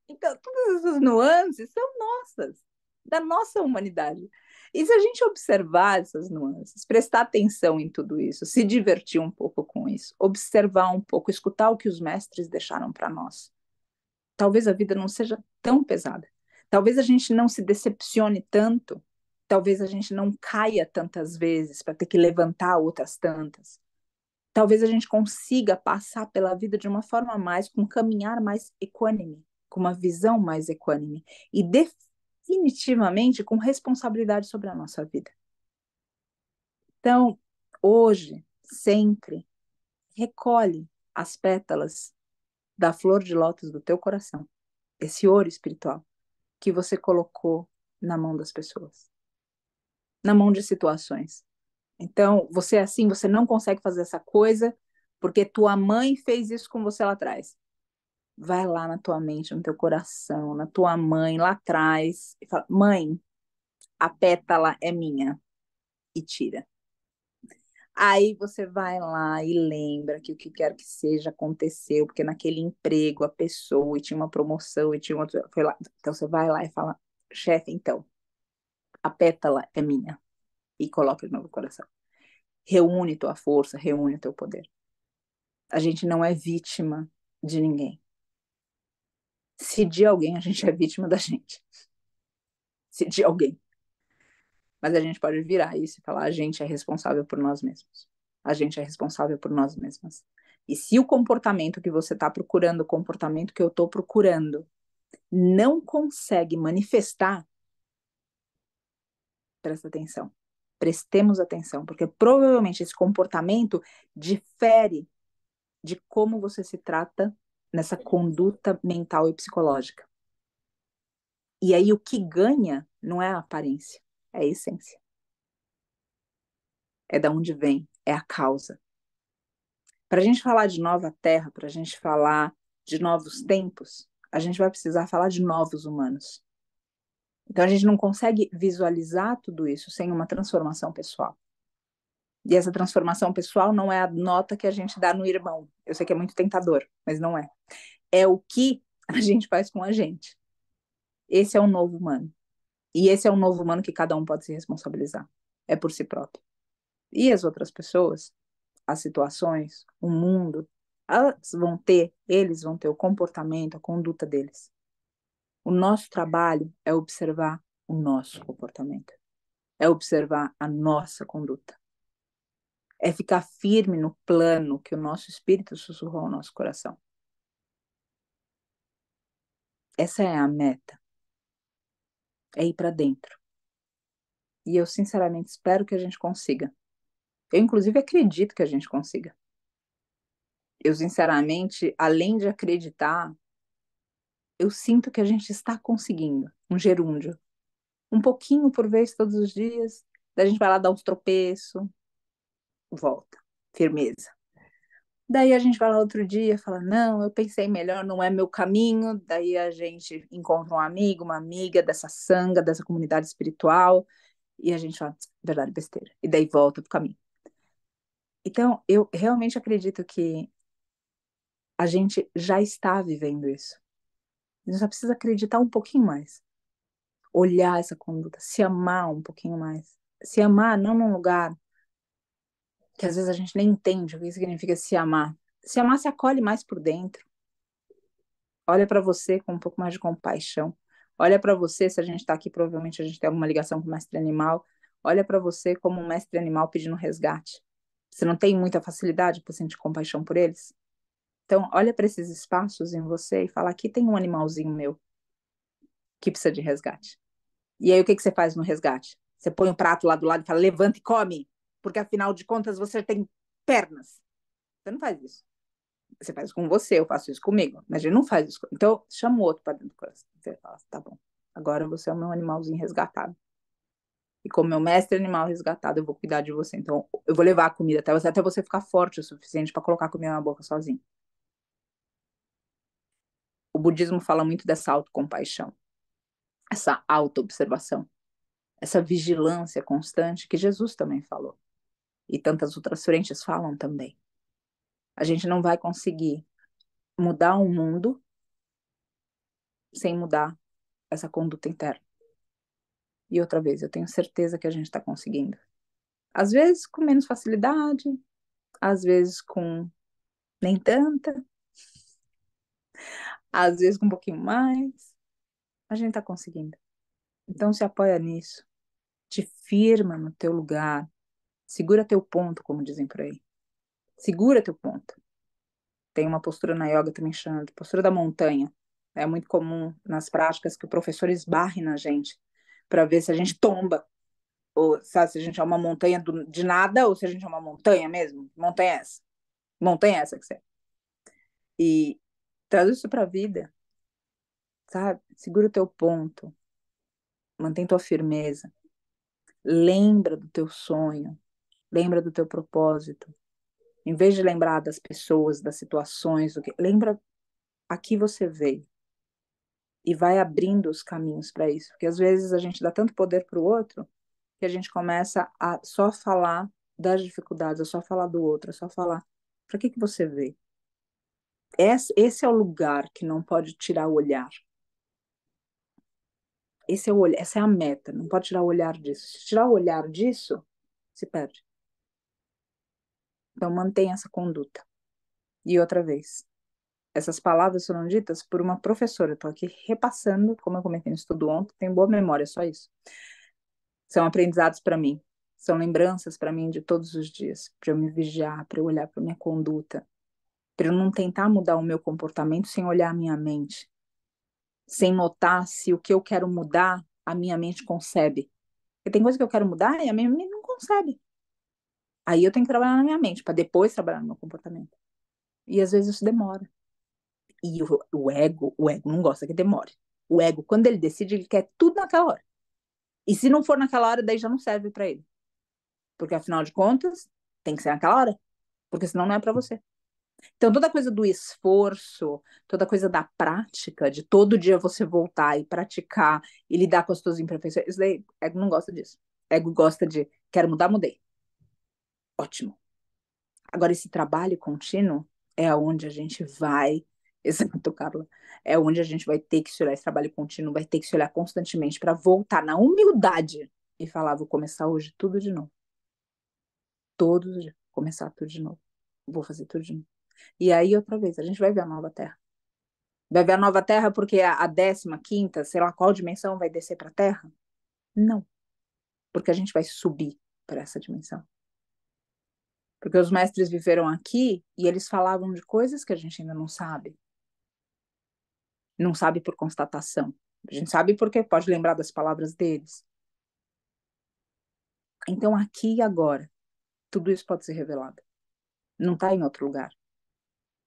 Então, todas essas nuances são nossas, da nossa humanidade. E se a gente observar essas nuances, prestar atenção em tudo isso, se divertir um pouco com isso, observar um pouco, escutar o que os mestres deixaram para nós, talvez a vida não seja tão pesada. Talvez a gente não se decepcione tanto, talvez a gente não caia tantas vezes para ter que levantar outras tantas. Talvez a gente consiga passar pela vida de uma forma mais, com um caminhar mais equânime, com uma visão mais equânime e definitivamente com responsabilidade sobre a nossa vida. Então, hoje, sempre, recolhe as pétalas da flor de lótus do teu coração, esse ouro espiritual que você colocou na mão das pessoas, na mão de situações. Então, você é assim, você não consegue fazer essa coisa porque tua mãe fez isso com você lá atrás. Vai lá na tua mente, no teu coração, na tua mãe lá atrás e fala: mãe, a pétala é minha. E tira. Aí você vai lá e lembra que o que quer que seja aconteceu, porque naquele emprego a pessoa e tinha uma promoção e tinha outro, foi lá. Então você vai lá e fala: chefe, então, a pétala é minha. E coloca de novo o coração. Reúne tua força, reúne teu poder. A gente não é vítima de ninguém. Se de alguém, a gente é vítima da gente. Se de alguém. Mas a gente pode virar isso e falar: a gente é responsável por nós mesmos. A gente é responsável por nós mesmas. E se o comportamento que você está procurando, o comportamento que eu estou procurando, não consegue manifestar, presta atenção. Prestemos atenção, porque provavelmente esse comportamento difere de como você se trata nessa conduta mental e psicológica. E aí o que ganha não é a aparência, é a essência. É da onde vem, é a causa. Para a gente falar de nova terra, para a gente falar de novos tempos, a gente vai precisar falar de novos humanos. Então a gente não consegue visualizar tudo isso sem uma transformação pessoal. E essa transformação pessoal não é a nota que a gente dá no irmão. Eu sei que é muito tentador, mas não é. É o que a gente faz com a gente. Esse é um novo humano. E esse é um novo humano que cada um pode se responsabilizar. É por si próprio. E as outras pessoas, as situações, o mundo, eles vão ter o comportamento, a conduta deles. O nosso trabalho é observar o nosso comportamento, é observar a nossa conduta, é ficar firme no plano que o nosso espírito sussurrou ao nosso coração. Essa é a meta, é ir para dentro. E eu sinceramente espero que a gente consiga. Eu inclusive acredito que a gente consiga. Eu sinceramente, além de acreditar, eu sinto que a gente está conseguindo um gerúndio. Um pouquinho por vez todos os dias, daí a gente vai lá dar uns tropeços, volta, firmeza. Daí a gente vai lá outro dia, fala, não, eu pensei melhor, não é meu caminho. Daí a gente encontra um amigo, uma amiga dessa sanga, dessa comunidade espiritual, e a gente fala, verdade, besteira. E daí volta pro caminho. Então, eu realmente acredito que a gente já está vivendo isso. A gente só precisa acreditar um pouquinho mais. olhar essa conduta, se amar um pouquinho mais. Se amar não num lugar que às vezes a gente nem entende o que significa se amar. Se amar se acolhe mais por dentro. Olha para você com um pouco mais de compaixão. Olha para você, se a gente está aqui, provavelmente a gente tem alguma ligação com o mestre animal. Olha para você como um mestre animal pedindo resgate. Você não tem muita facilidade para sentir compaixão por eles? Então, olha para esses espaços em você e fala: aqui tem um animalzinho meu que precisa de resgate. E aí, o que que você faz no resgate? Você põe um prato lá do lado e fala: levanta e come, porque afinal de contas você tem pernas. Você não faz isso. Você faz com você, eu faço isso comigo, mas a gente não faz isso. Então, chama o outro para dentro do coração. Você fala: tá bom, agora você é o meu animalzinho resgatado. E como meu mestre animal resgatado, eu vou cuidar de você. Então, eu vou levar a comida até você ficar forte o suficiente para colocar a comida na boca sozinho. O budismo fala muito dessa autocompaixão, essa autoobservação, essa vigilância constante que Jesus também falou. E tantas outras frentes falam também. A gente não vai conseguir mudar o mundo sem mudar essa conduta interna. E outra vez, eu tenho certeza que a gente está conseguindo. Às vezes com menos facilidade, às vezes com nem tanta, às vezes com um pouquinho mais. A gente está conseguindo. Então se apoia nisso, te firma no teu lugar, segura teu ponto, como dizem por aí. Segura teu ponto. Tem uma postura na yoga também chamada de postura da montanha. É muito comum nas práticas que o professor esbarre na gente para ver se a gente tomba, ou sabe, se a gente é uma montanha de nada ou se a gente é uma montanha mesmo. Montanha é essa. Montanha é essa que você é. E traduz isso para a vida, sabe? Segura o teu ponto, mantém tua firmeza, lembra do teu sonho, lembra do teu propósito. Em vez de lembrar das pessoas, das situações, lembra aqui você veio e vai abrindo os caminhos para isso, porque às vezes a gente dá tanto poder para o outro que a gente começa a só falar das dificuldades, a só falar do outro, a só falar para que você veio. Esse é o lugar que não pode tirar o olhar. Esse é o olhar, essa é a meta, não pode tirar o olhar disso. Se tirar o olhar disso, se perde. Então mantenha essa conduta. E outra vez, essas palavras foram ditas por uma professora. Estou aqui repassando, como eu comentei no estudo ontem, tenho boa memória, só isso. São aprendizados para mim, são lembranças para mim de todos os dias, para eu me vigiar, para eu olhar para minha conduta, para eu não tentar mudar o meu comportamento sem olhar a minha mente, sem notar se o que eu quero mudar, a minha mente concebe. Porque tem coisa que eu quero mudar e a minha mente não concebe. Aí eu tenho que trabalhar na minha mente, para depois trabalhar no meu comportamento. E às vezes isso demora. E o ego não gosta que demore. O ego, quando ele decide, ele quer tudo naquela hora. E se não for naquela hora, daí já não serve para ele. Porque afinal de contas, tem que ser naquela hora. Porque senão não é para você. Então, toda coisa do esforço, toda coisa da prática, de todo dia você voltar e praticar e lidar com as suas imperfeições, isso daí, ego não gosta disso. Ego gosta de, quero mudar, mudei. Ótimo. Agora, esse trabalho contínuo é onde a gente vai, exato, Carla, é onde a gente vai ter que se olhar, esse trabalho contínuo vai ter que se olhar constantemente para voltar na humildade e falar, vou começar hoje tudo de novo. Todos os dias, começar tudo de novo. Vou fazer tudo de novo. E aí, outra vez, a gente vai ver a nova Terra. Vai ver a nova Terra porque a 15ª, sei lá qual dimensão vai descer para a Terra? Não, porque a gente vai subir para essa dimensão. Porque os mestres viveram aqui e eles falavam de coisas que a gente ainda não sabe. Não sabe por constatação. A gente sabe porque pode lembrar das palavras deles. Então, aqui e agora, tudo isso pode ser revelado. Não está em outro lugar.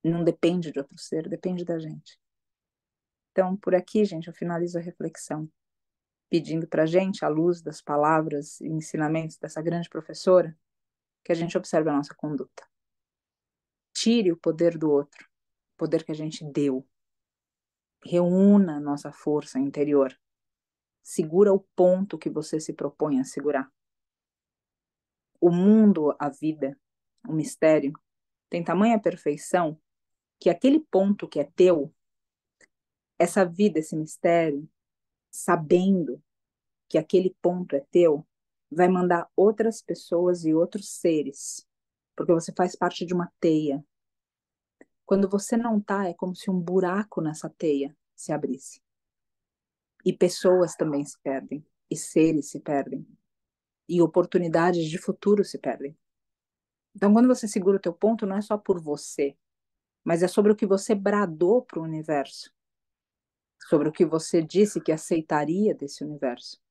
Não depende de outro ser, depende da gente. Então, por aqui, gente, eu finalizo a reflexão, pedindo para a gente, à luz das palavras e ensinamentos dessa grande professora, que a gente observe a nossa conduta. Tire o poder do outro, o poder que a gente deu. Reúna a nossa força interior. Segura o ponto que você se propõe a segurar. O mundo, a vida, o mistério, tem tamanha perfeição que aquele ponto que é teu, essa vida, esse mistério, sabendo que aquele ponto é teu, vai mandar outras pessoas e outros seres, porque você faz parte de uma teia. Quando você não tá, é como se um buraco nessa teia se abrisse. E pessoas também se perdem, e seres se perdem, e oportunidades de futuro se perdem. Então, quando você segura o teu ponto, não é só por você, mas é sobre o que você bradou para o universo, sobre o que você disse que aceitaria desse universo,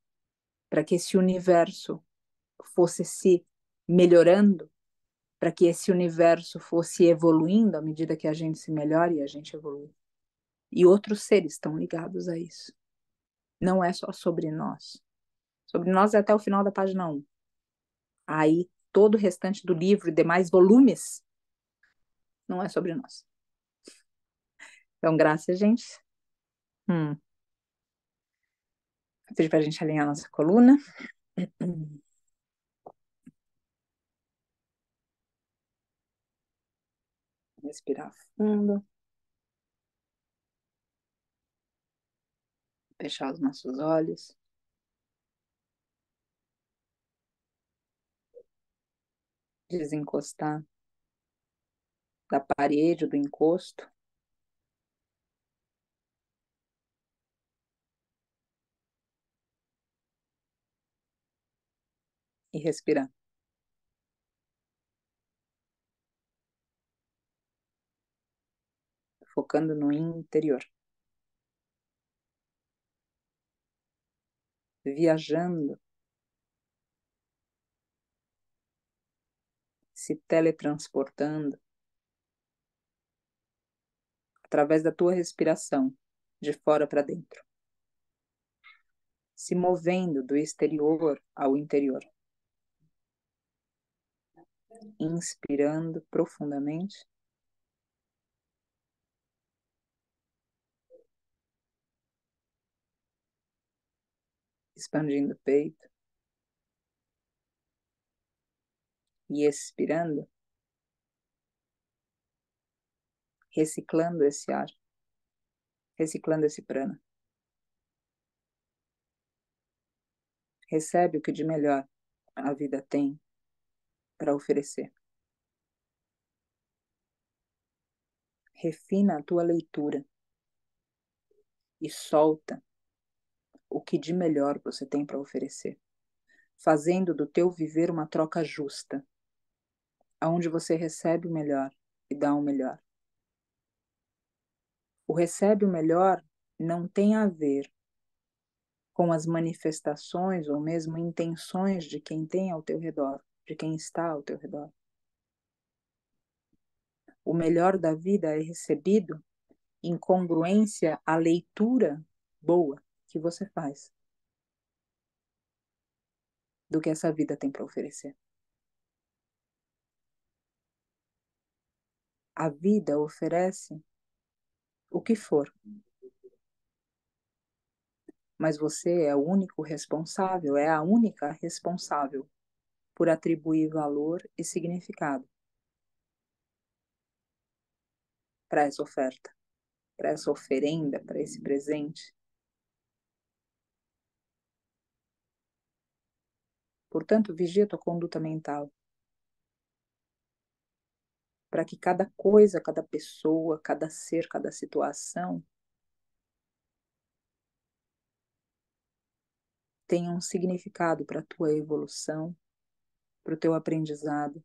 para que esse universo fosse se melhorando, para que esse universo fosse evoluindo à medida que a gente se melhora e a gente evolui. E outros seres estão ligados a isso. Não é só sobre nós. Sobre nós é até o final da página 1. Aí, todo o restante do livro e demais volumes não é sobre nós. Então, graças, gente. Vou pedir para a gente alinhar a nossa coluna. Respirar fundo. Fechar os nossos olhos. Desencostar da parede, do encosto. E respirar. Focando no interior. Viajando. Se teletransportando. Através da tua respiração. De fora para dentro. Se movendo do exterior ao interior. Inspirando profundamente. Expandindo o peito. E expirando. Reciclando esse ar. Reciclando esse prana. Recebe o que de melhor a vida tem para oferecer. Refina a tua leitura e solta o que de melhor você tem para oferecer, fazendo do teu viver uma troca justa, aonde você recebe o melhor e dá o melhor. O recebe o melhor não tem a ver com as manifestações ou mesmo intenções de quem tem ao teu redor, de quem está ao teu redor. O melhor da vida é recebido em congruência à leitura boa que você faz do que essa vida tem para oferecer. A vida oferece o que for, mas você é o único responsável, é a única responsável por atribuir valor e significado para essa oferta, para essa oferenda, para esse presente. Portanto, vigia tua conduta mental, para que cada coisa, cada pessoa, cada ser, cada situação tenha um significado para a tua evolução, para o teu aprendizado,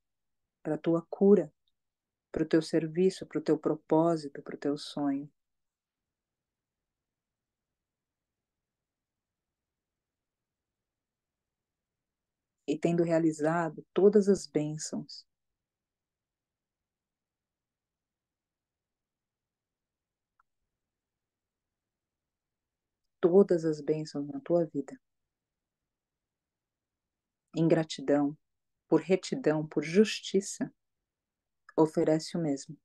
para a tua cura, para o teu serviço, para o teu propósito, para o teu sonho. E tendo realizado todas as bênçãos, todas as bênçãos na tua vida, em gratidão, por retidão, por justiça, oferece o mesmo,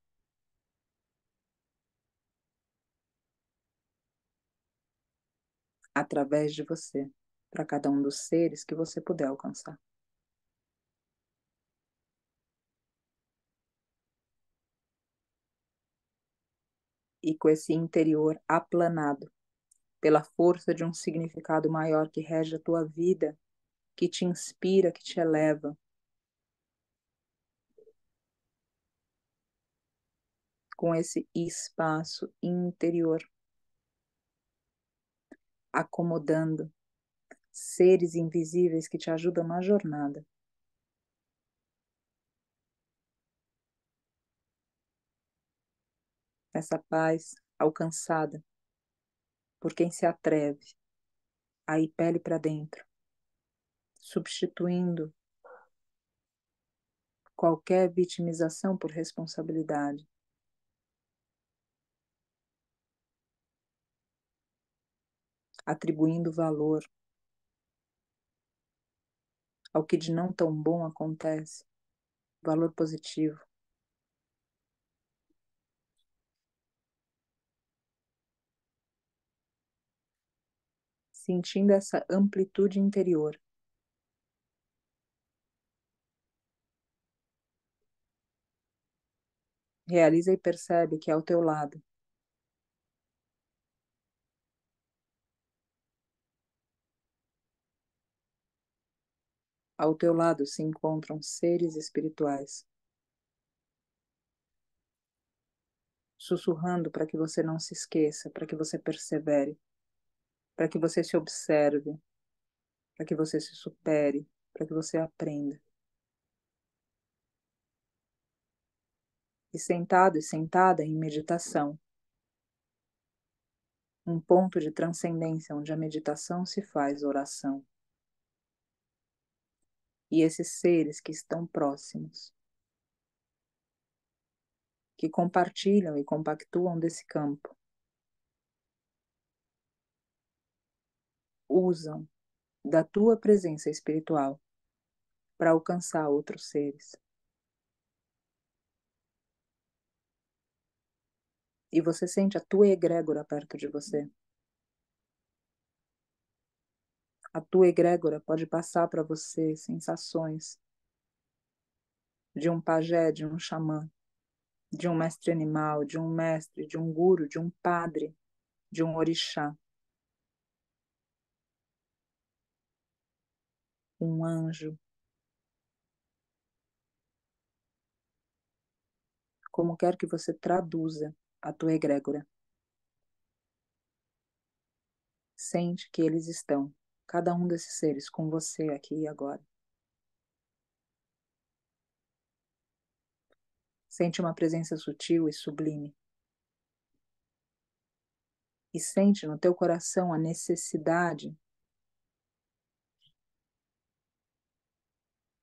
através de você, para cada um dos seres que você puder alcançar. E com esse interior aplanado, pela força de um significado maior que rege a tua vida, que te inspira, que te eleva. Com esse espaço interior, acomodando seres invisíveis que te ajudam na jornada. Essa paz alcançada por quem se atreve a ir pele para dentro, substituindo qualquer vitimização por responsabilidade. Atribuindo valor ao que de não tão bom acontece, valor positivo. Sentindo essa amplitude interior. Realiza e percebe que ao teu lado se encontram seres espirituais, sussurrando para que você não se esqueça, para que você persevere, para que você se observe, para que você se supere, para que você aprenda. E sentado e sentada em meditação, um ponto de transcendência onde a meditação se faz oração. E esses seres que estão próximos, que compartilham e compactuam desse campo, usam da tua presença espiritual para alcançar outros seres. E você sente a tua egrégora perto de você. A tua egrégora pode passar para você sensações de um pajé, de um xamã, de um mestre animal, de um mestre, de um guru, de um padre, de um orixá, um anjo. Como quer que você traduza a tua egrégora. Sente que eles estão, cada um desses seres, com você aqui e agora. Sente uma presença sutil e sublime. E sente no teu coração a necessidade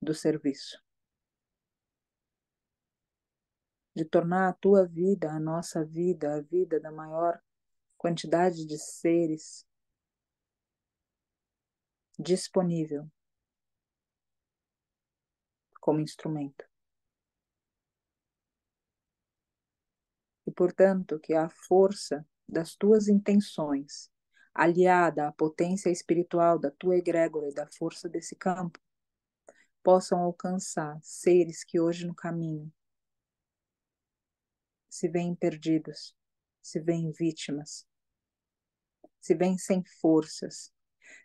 do serviço. De tornar a tua vida, a nossa vida, a vida da maior quantidade de seres disponível como instrumento. E, portanto, que a força das tuas intenções, aliada à potência espiritual da tua egrégora e da força desse campo, possam alcançar seres que hoje no caminho se veem perdidos, se veem vítimas, se veem sem forças,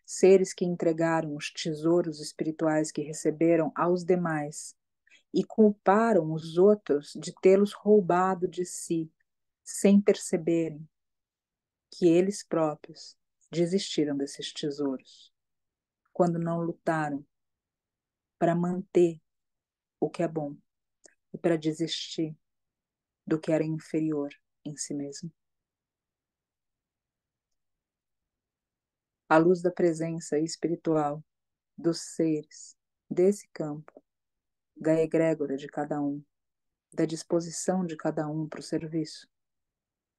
seres que entregaram os tesouros espirituais que receberam aos demais e culparam os outros de tê-los roubado de si, sem perceberem que eles próprios desistiram desses tesouros, quando não lutaram para manter o que é bom e para desistir do que era inferior em si mesmo. A luz da presença espiritual dos seres desse campo, da egrégora de cada um, da disposição de cada um para o serviço.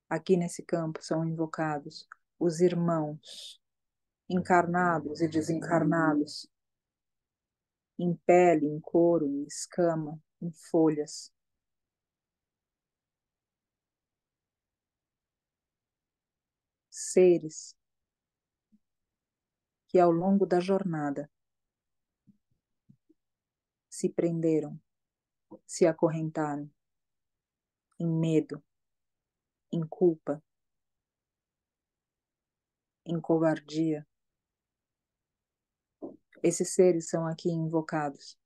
Aqui nesse campo são invocados os irmãos, encarnados e desencarnados, em pele, em couro, em escama, em folhas. Seres que ao longo da jornada se prenderam, se acorrentaram em medo, em culpa, em covardia. Esses seres são aqui invocados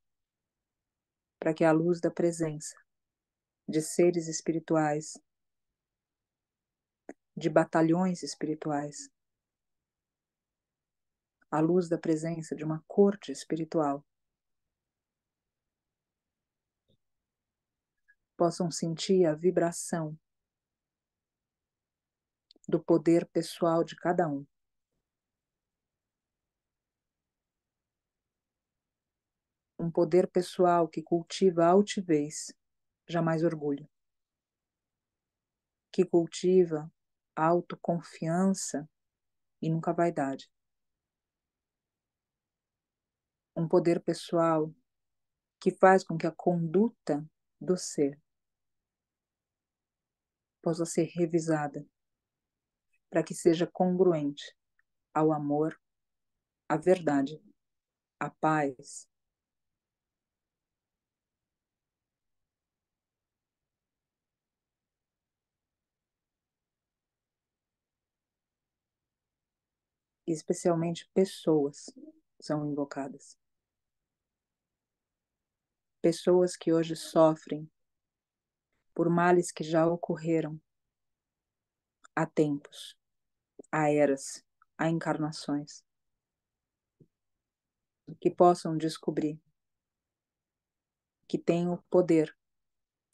para que a luz da presença de seres espirituais, de batalhões espirituais, a luz da presença de uma corte espiritual, possam sentir a vibração do poder pessoal de cada um. Um poder pessoal que cultiva altivez, jamais orgulho. Que cultiva autoconfiança e nunca vaidade. Um poder pessoal que faz com que a conduta do ser possa ser revisada para que seja congruente ao amor, à verdade, à paz. E especialmente pessoas são invocadas. Pessoas que hoje sofrem por males que já ocorreram há tempos, há eras, há encarnações, que possam descobrir que têm o poder,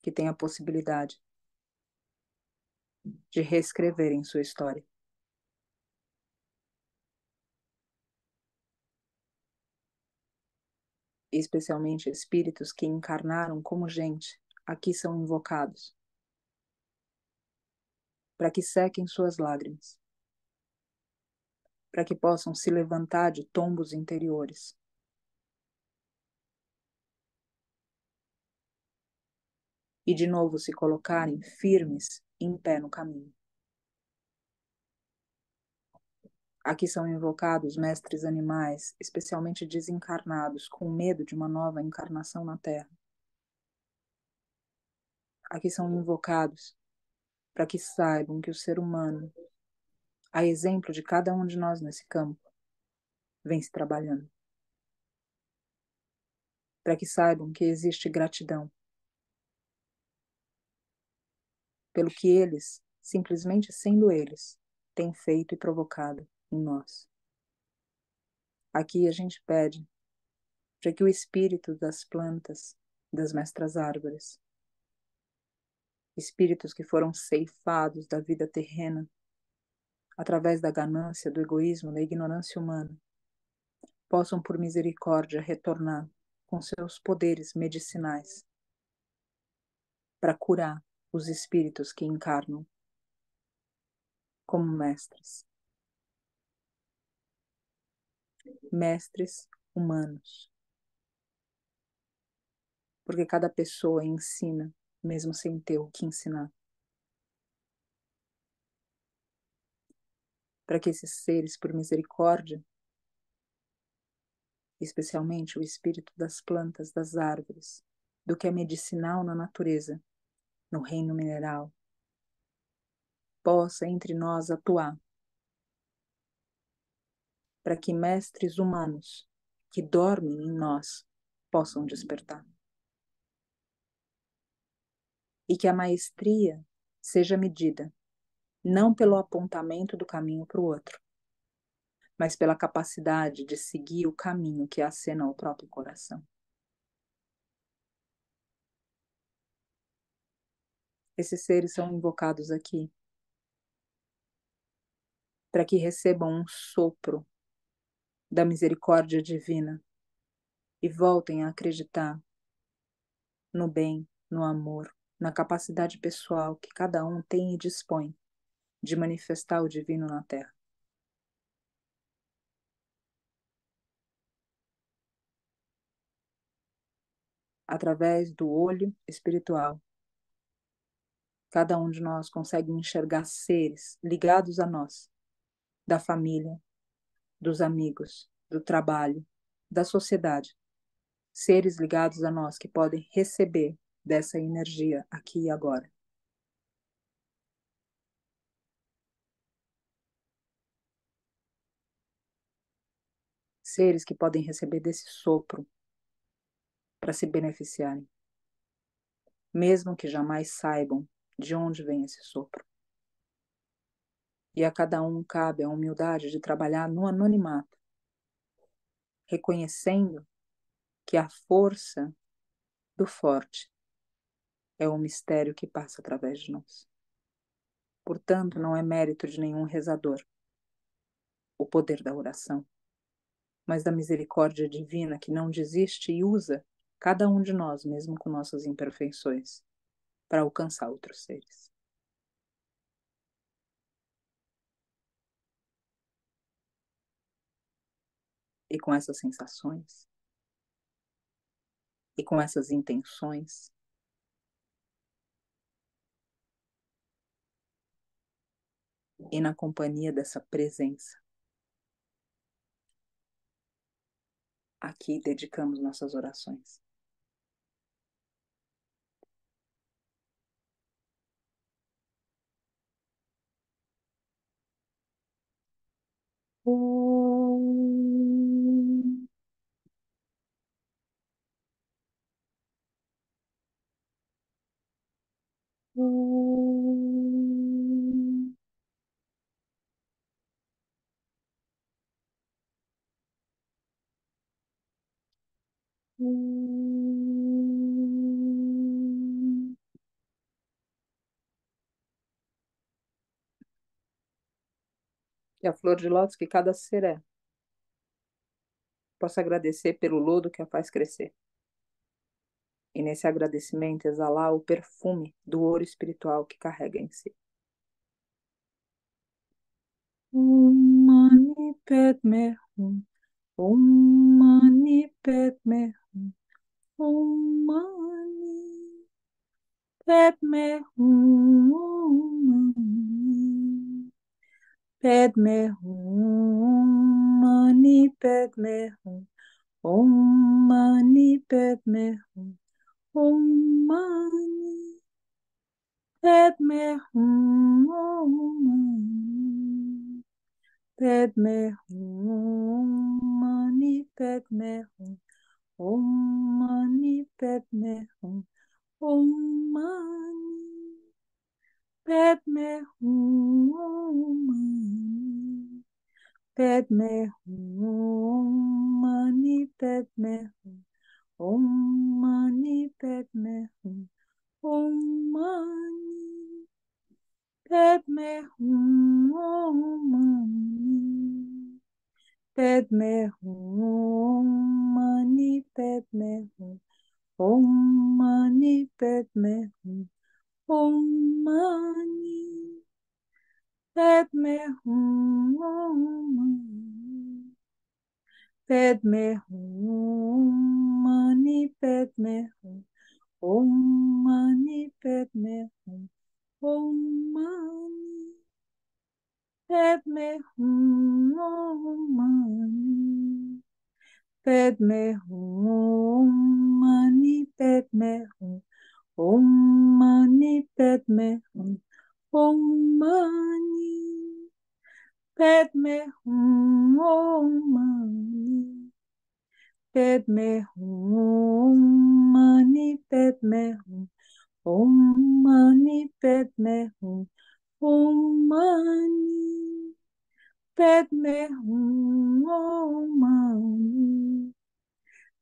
que têm a possibilidade de reescreverem sua história. Especialmente espíritos que encarnaram como gente, aqui são invocados, para que sequem suas lágrimas, para que possam se levantar de tombos interiores, e de novo se colocarem firmes em pé no caminho. Aqui são invocados mestres animais, especialmente desencarnados, com medo de uma nova encarnação na Terra. Aqui são invocados para que saibam que o ser humano, a exemplo de cada um de nós nesse campo, vem se trabalhando. Para que saibam que existe gratidão pelo que eles, simplesmente sendo eles, têm feito e provocado em nós. Aqui a gente pede para que o espírito das plantas, das mestras árvores, espíritos que foram ceifados da vida terrena, através da ganância, do egoísmo, da ignorância humana, possam por misericórdia retornar com seus poderes medicinais para curar os espíritos que encarnam como mestres. Mestres humanos. Porque cada pessoa ensina, mesmo sem ter o que ensinar. Para que esses seres, por misericórdia, especialmente o espírito das plantas, das árvores, do que é medicinal na natureza, no reino mineral, possa entre nós atuar, para que mestres humanos que dormem em nós possam despertar. E que a maestria seja medida não pelo apontamento do caminho para o outro, mas pela capacidade de seguir o caminho que acena ao próprio coração. Esses seres são invocados aqui para que recebam um sopro da misericórdia divina e voltem a acreditar no bem, no amor, na capacidade pessoal que cada um tem e dispõe de manifestar o divino na Terra. Através do olho espiritual, cada um de nós consegue enxergar seres ligados a nós, da família, dos amigos, do trabalho, da sociedade, seres ligados a nós que podem receber dessa energia aqui e agora. seres que podem receber desse sopro para se beneficiarem, mesmo que jamais saibam de onde vem esse sopro. E a cada um cabe a humildade de trabalhar no anonimato, reconhecendo que a força do forte é o mistério que passa através de nós. Portanto, não é mérito de nenhum rezador o poder da oração, mas da misericórdia divina que não desiste e usa cada um de nós, mesmo com nossas imperfeições, para alcançar outros seres. E com essas sensações, e com essas intenções, e na companhia dessa presença, aqui dedicamos nossas orações. Om. Om. Om. E a flor de lótus que cada ser é, possa agradecer pelo lodo que a faz crescer. E nesse agradecimento exalar o perfume do ouro espiritual que carrega em si. Om Mani Padme Hum. Om Mani Padme Hum. Om Mani Padme Hum. Om Mani Padme Hum. Mani Padme Hum. Om Mani Padme Hum. Om Mani Padme Hum. Om Mani Padme Hum. Mani Padme Hum. Om Mani Padme Hum. Om Mani Padme Hum. Om Mani Padme Hum. Mani Padme Hum. Om Mani Padme Hum. Om Mani Padme Hum. Om Mani Padme Hum. Mani Padme Hum. Om Mani Padme Hum. Om Mani Padme Hum. Om Mani Padme Hum. Mani Padme Hum. Om Mani Padme Hum. Om Mani Padme Hum. Om Mani Padme Hum. Mani Padme Hum. Om Mani Padme Hum. Om Mani Padme Hum. Om Mani Padme Hum. Mani Padme Hum. Om Mani Padme Hum. Om Mani Padme Hum. Om Mani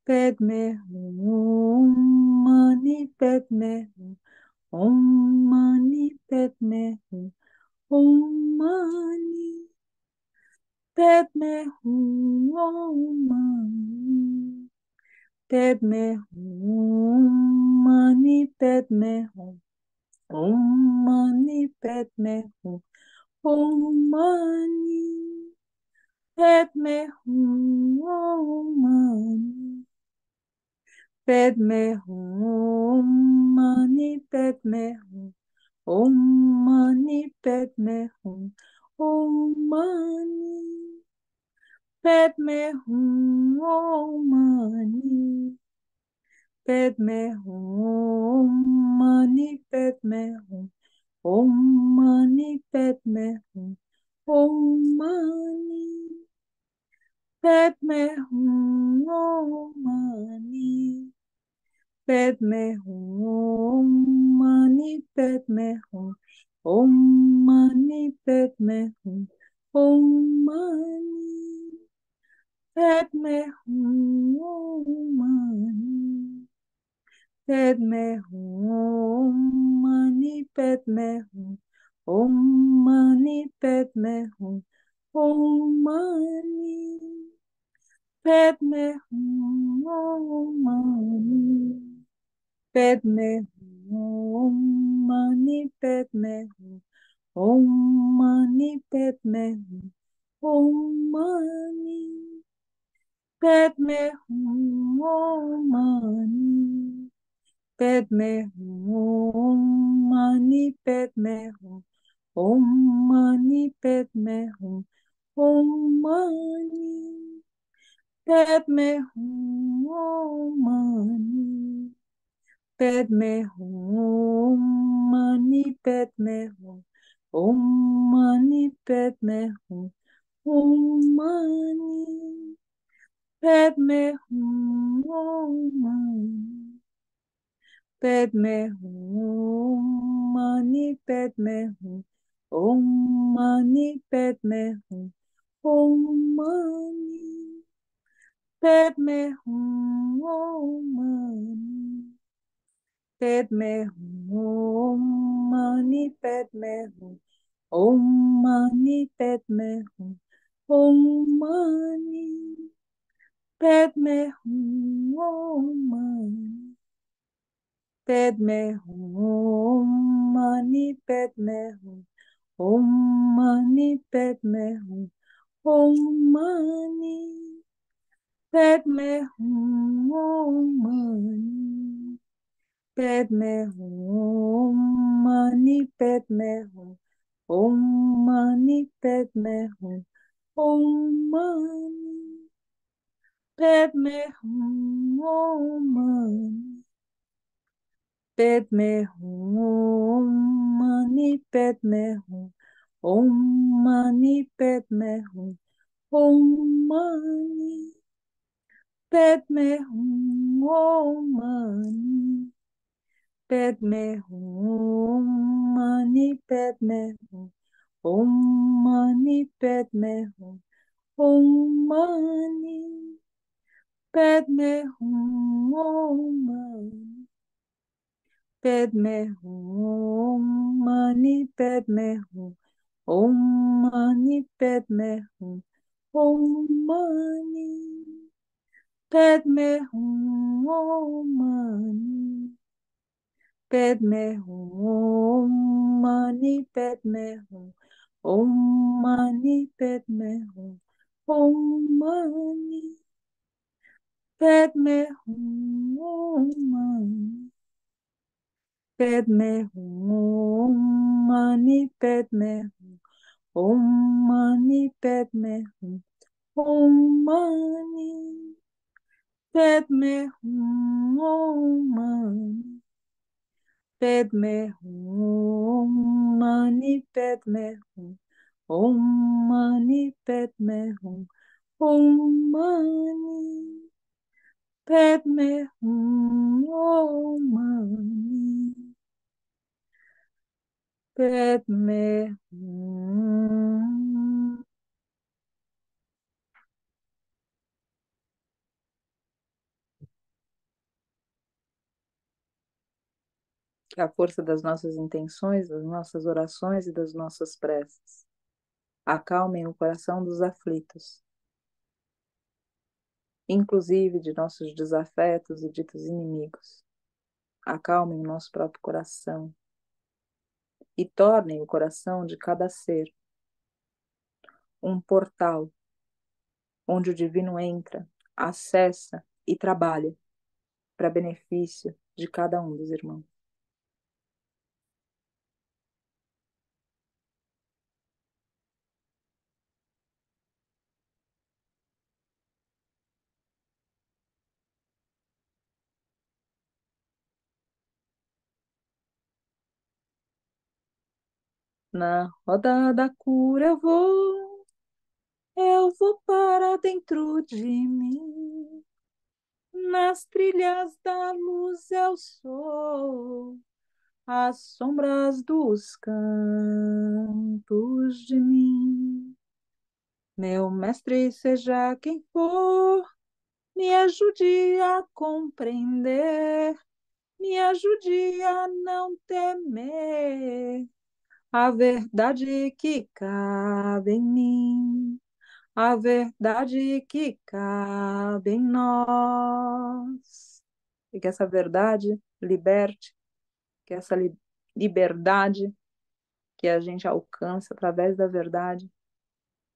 Padme Hum. Mani Padme Hum. Om Mani Padme Hum. Om Mani Padme Hum. Om Mani Padme Hum. Mani Padme Hum. Om Mani Padme Hum. Om Mani Padme Hum. Om Mani Padme Hum. Mani Padme Hum. Om Mani Padme Hum. Om Mani Padme Hum. Om Mani Padme Hum. Mani Padme Hum. Om Mani Padme Hum. Om Mani Padme Hum Mani, Padme Hum Mani, Padme Hum, Om Mani Padme Hum, Om Mani, Padme Hum Mani, Padme Hum Mani, Padme Hum, Om Mani Padme Hum, Om Mani, Padme Hum Mani, Padme Hum Mani, Padme Hum, Om Mani Padme Hum, Om Mani, Padme Hum Mani, Padme Hum Mani, Padme Hum, Om Mani Padme Hum, Om Mani, Padme Hum Mani, Padme Hum Mani, Padme Hum, Om Mani Padme Hum, Om Mani, Padme Hum Mani, Padme Hum Mani, Padme Hum, Om Mani Padme Hum, Om Mani, Padme Hum Mani, Padme Hum Mani, Padme Hum, Om Mani Padme Hum, Om Mani, Padme Hum Mani, Padme Hum Mani, Padme Hum, Om Mani Padme Hum, Om Mani, Padme Hum Mani, Padme Hum Mani, Padme Hum, Om Mani Padme Hum, Om Mani, Padme Hum Mani, Padme Hum Mani, Padme Hum, Om Mani Padme Hum, Om Mani, Padme Hum Mani, Padme Hum Mani, Padme Hum, Om Mani Padme Hum, Om Mani, Padme Hum Mani, Padme Hum Mani, Padme Hum, Om Mani Padme Hum, Om Mani, Padme Hum Mani, Padme Hum Mani, Padme Hum, Om Mani Padme Hum, Om Mani, Padme Hum Mani, Padme Hum Mani, Padme Hum, Om Mani Padme Hum, Om Mani, Padme Hum Mani, Padme Hum Mani, Padme Hum, Om Mani Padme Hum, Om Mani, Padme Hum Mani, Padme Hum. Que a força das nossas intenções, das nossas orações e das nossas preces acalmem o coração dos aflitos, inclusive de nossos desafetos e ditos inimigos. Acalmem o nosso próprio coração e tornem o coração de cada ser um portal onde o divino entra, acessa e trabalha para benefício de cada um dos irmãos. Na roda da cura eu vou para dentro de mim. Nas trilhas da luz eu sou, as sombras dos cantos de mim. Meu mestre, seja quem for, me ajude a compreender, me ajude a não temer a verdade que cabe em mim, a verdade que cabe em nós. E que essa verdade liberte, que essa liberdade que a gente alcança através da verdade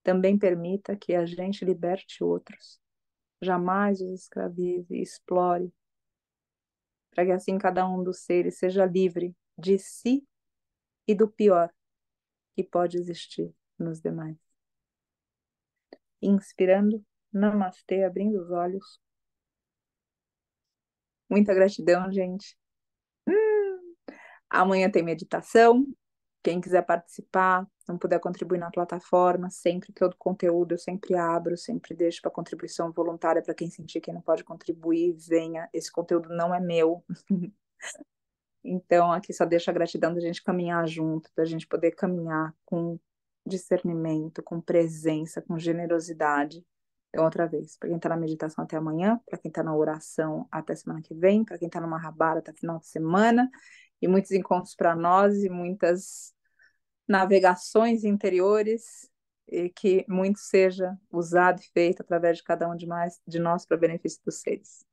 também permita que a gente liberte outros. Jamais os escravize e explore, para que assim cada um dos seres seja livre de si e do pior que pode existir nos demais. Inspirando, namastê, abrindo os olhos. Muita gratidão, gente. Amanhã tem meditação. Quem quiser participar, não puder contribuir na plataforma, sempre todo conteúdo eu sempre abro, sempre deixo para contribuição voluntária para quem sentir que não pode contribuir, venha. Esse conteúdo não é meu. Então, aqui só deixa a gratidão da gente caminhar junto, da gente poder caminhar com discernimento, com presença, com generosidade. Então, outra vez, para quem está na meditação até amanhã, para quem está na oração até semana que vem, para quem está no Mahabharata até final de semana, e muitos encontros para nós e muitas navegações interiores, e que muito seja usado e feito através de cada um de nós para benefício dos seres.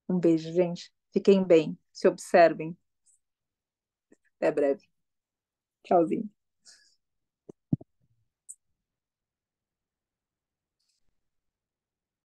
Um beijo, gente. Fiquem bem, se observem. Até breve. Tchauzinho.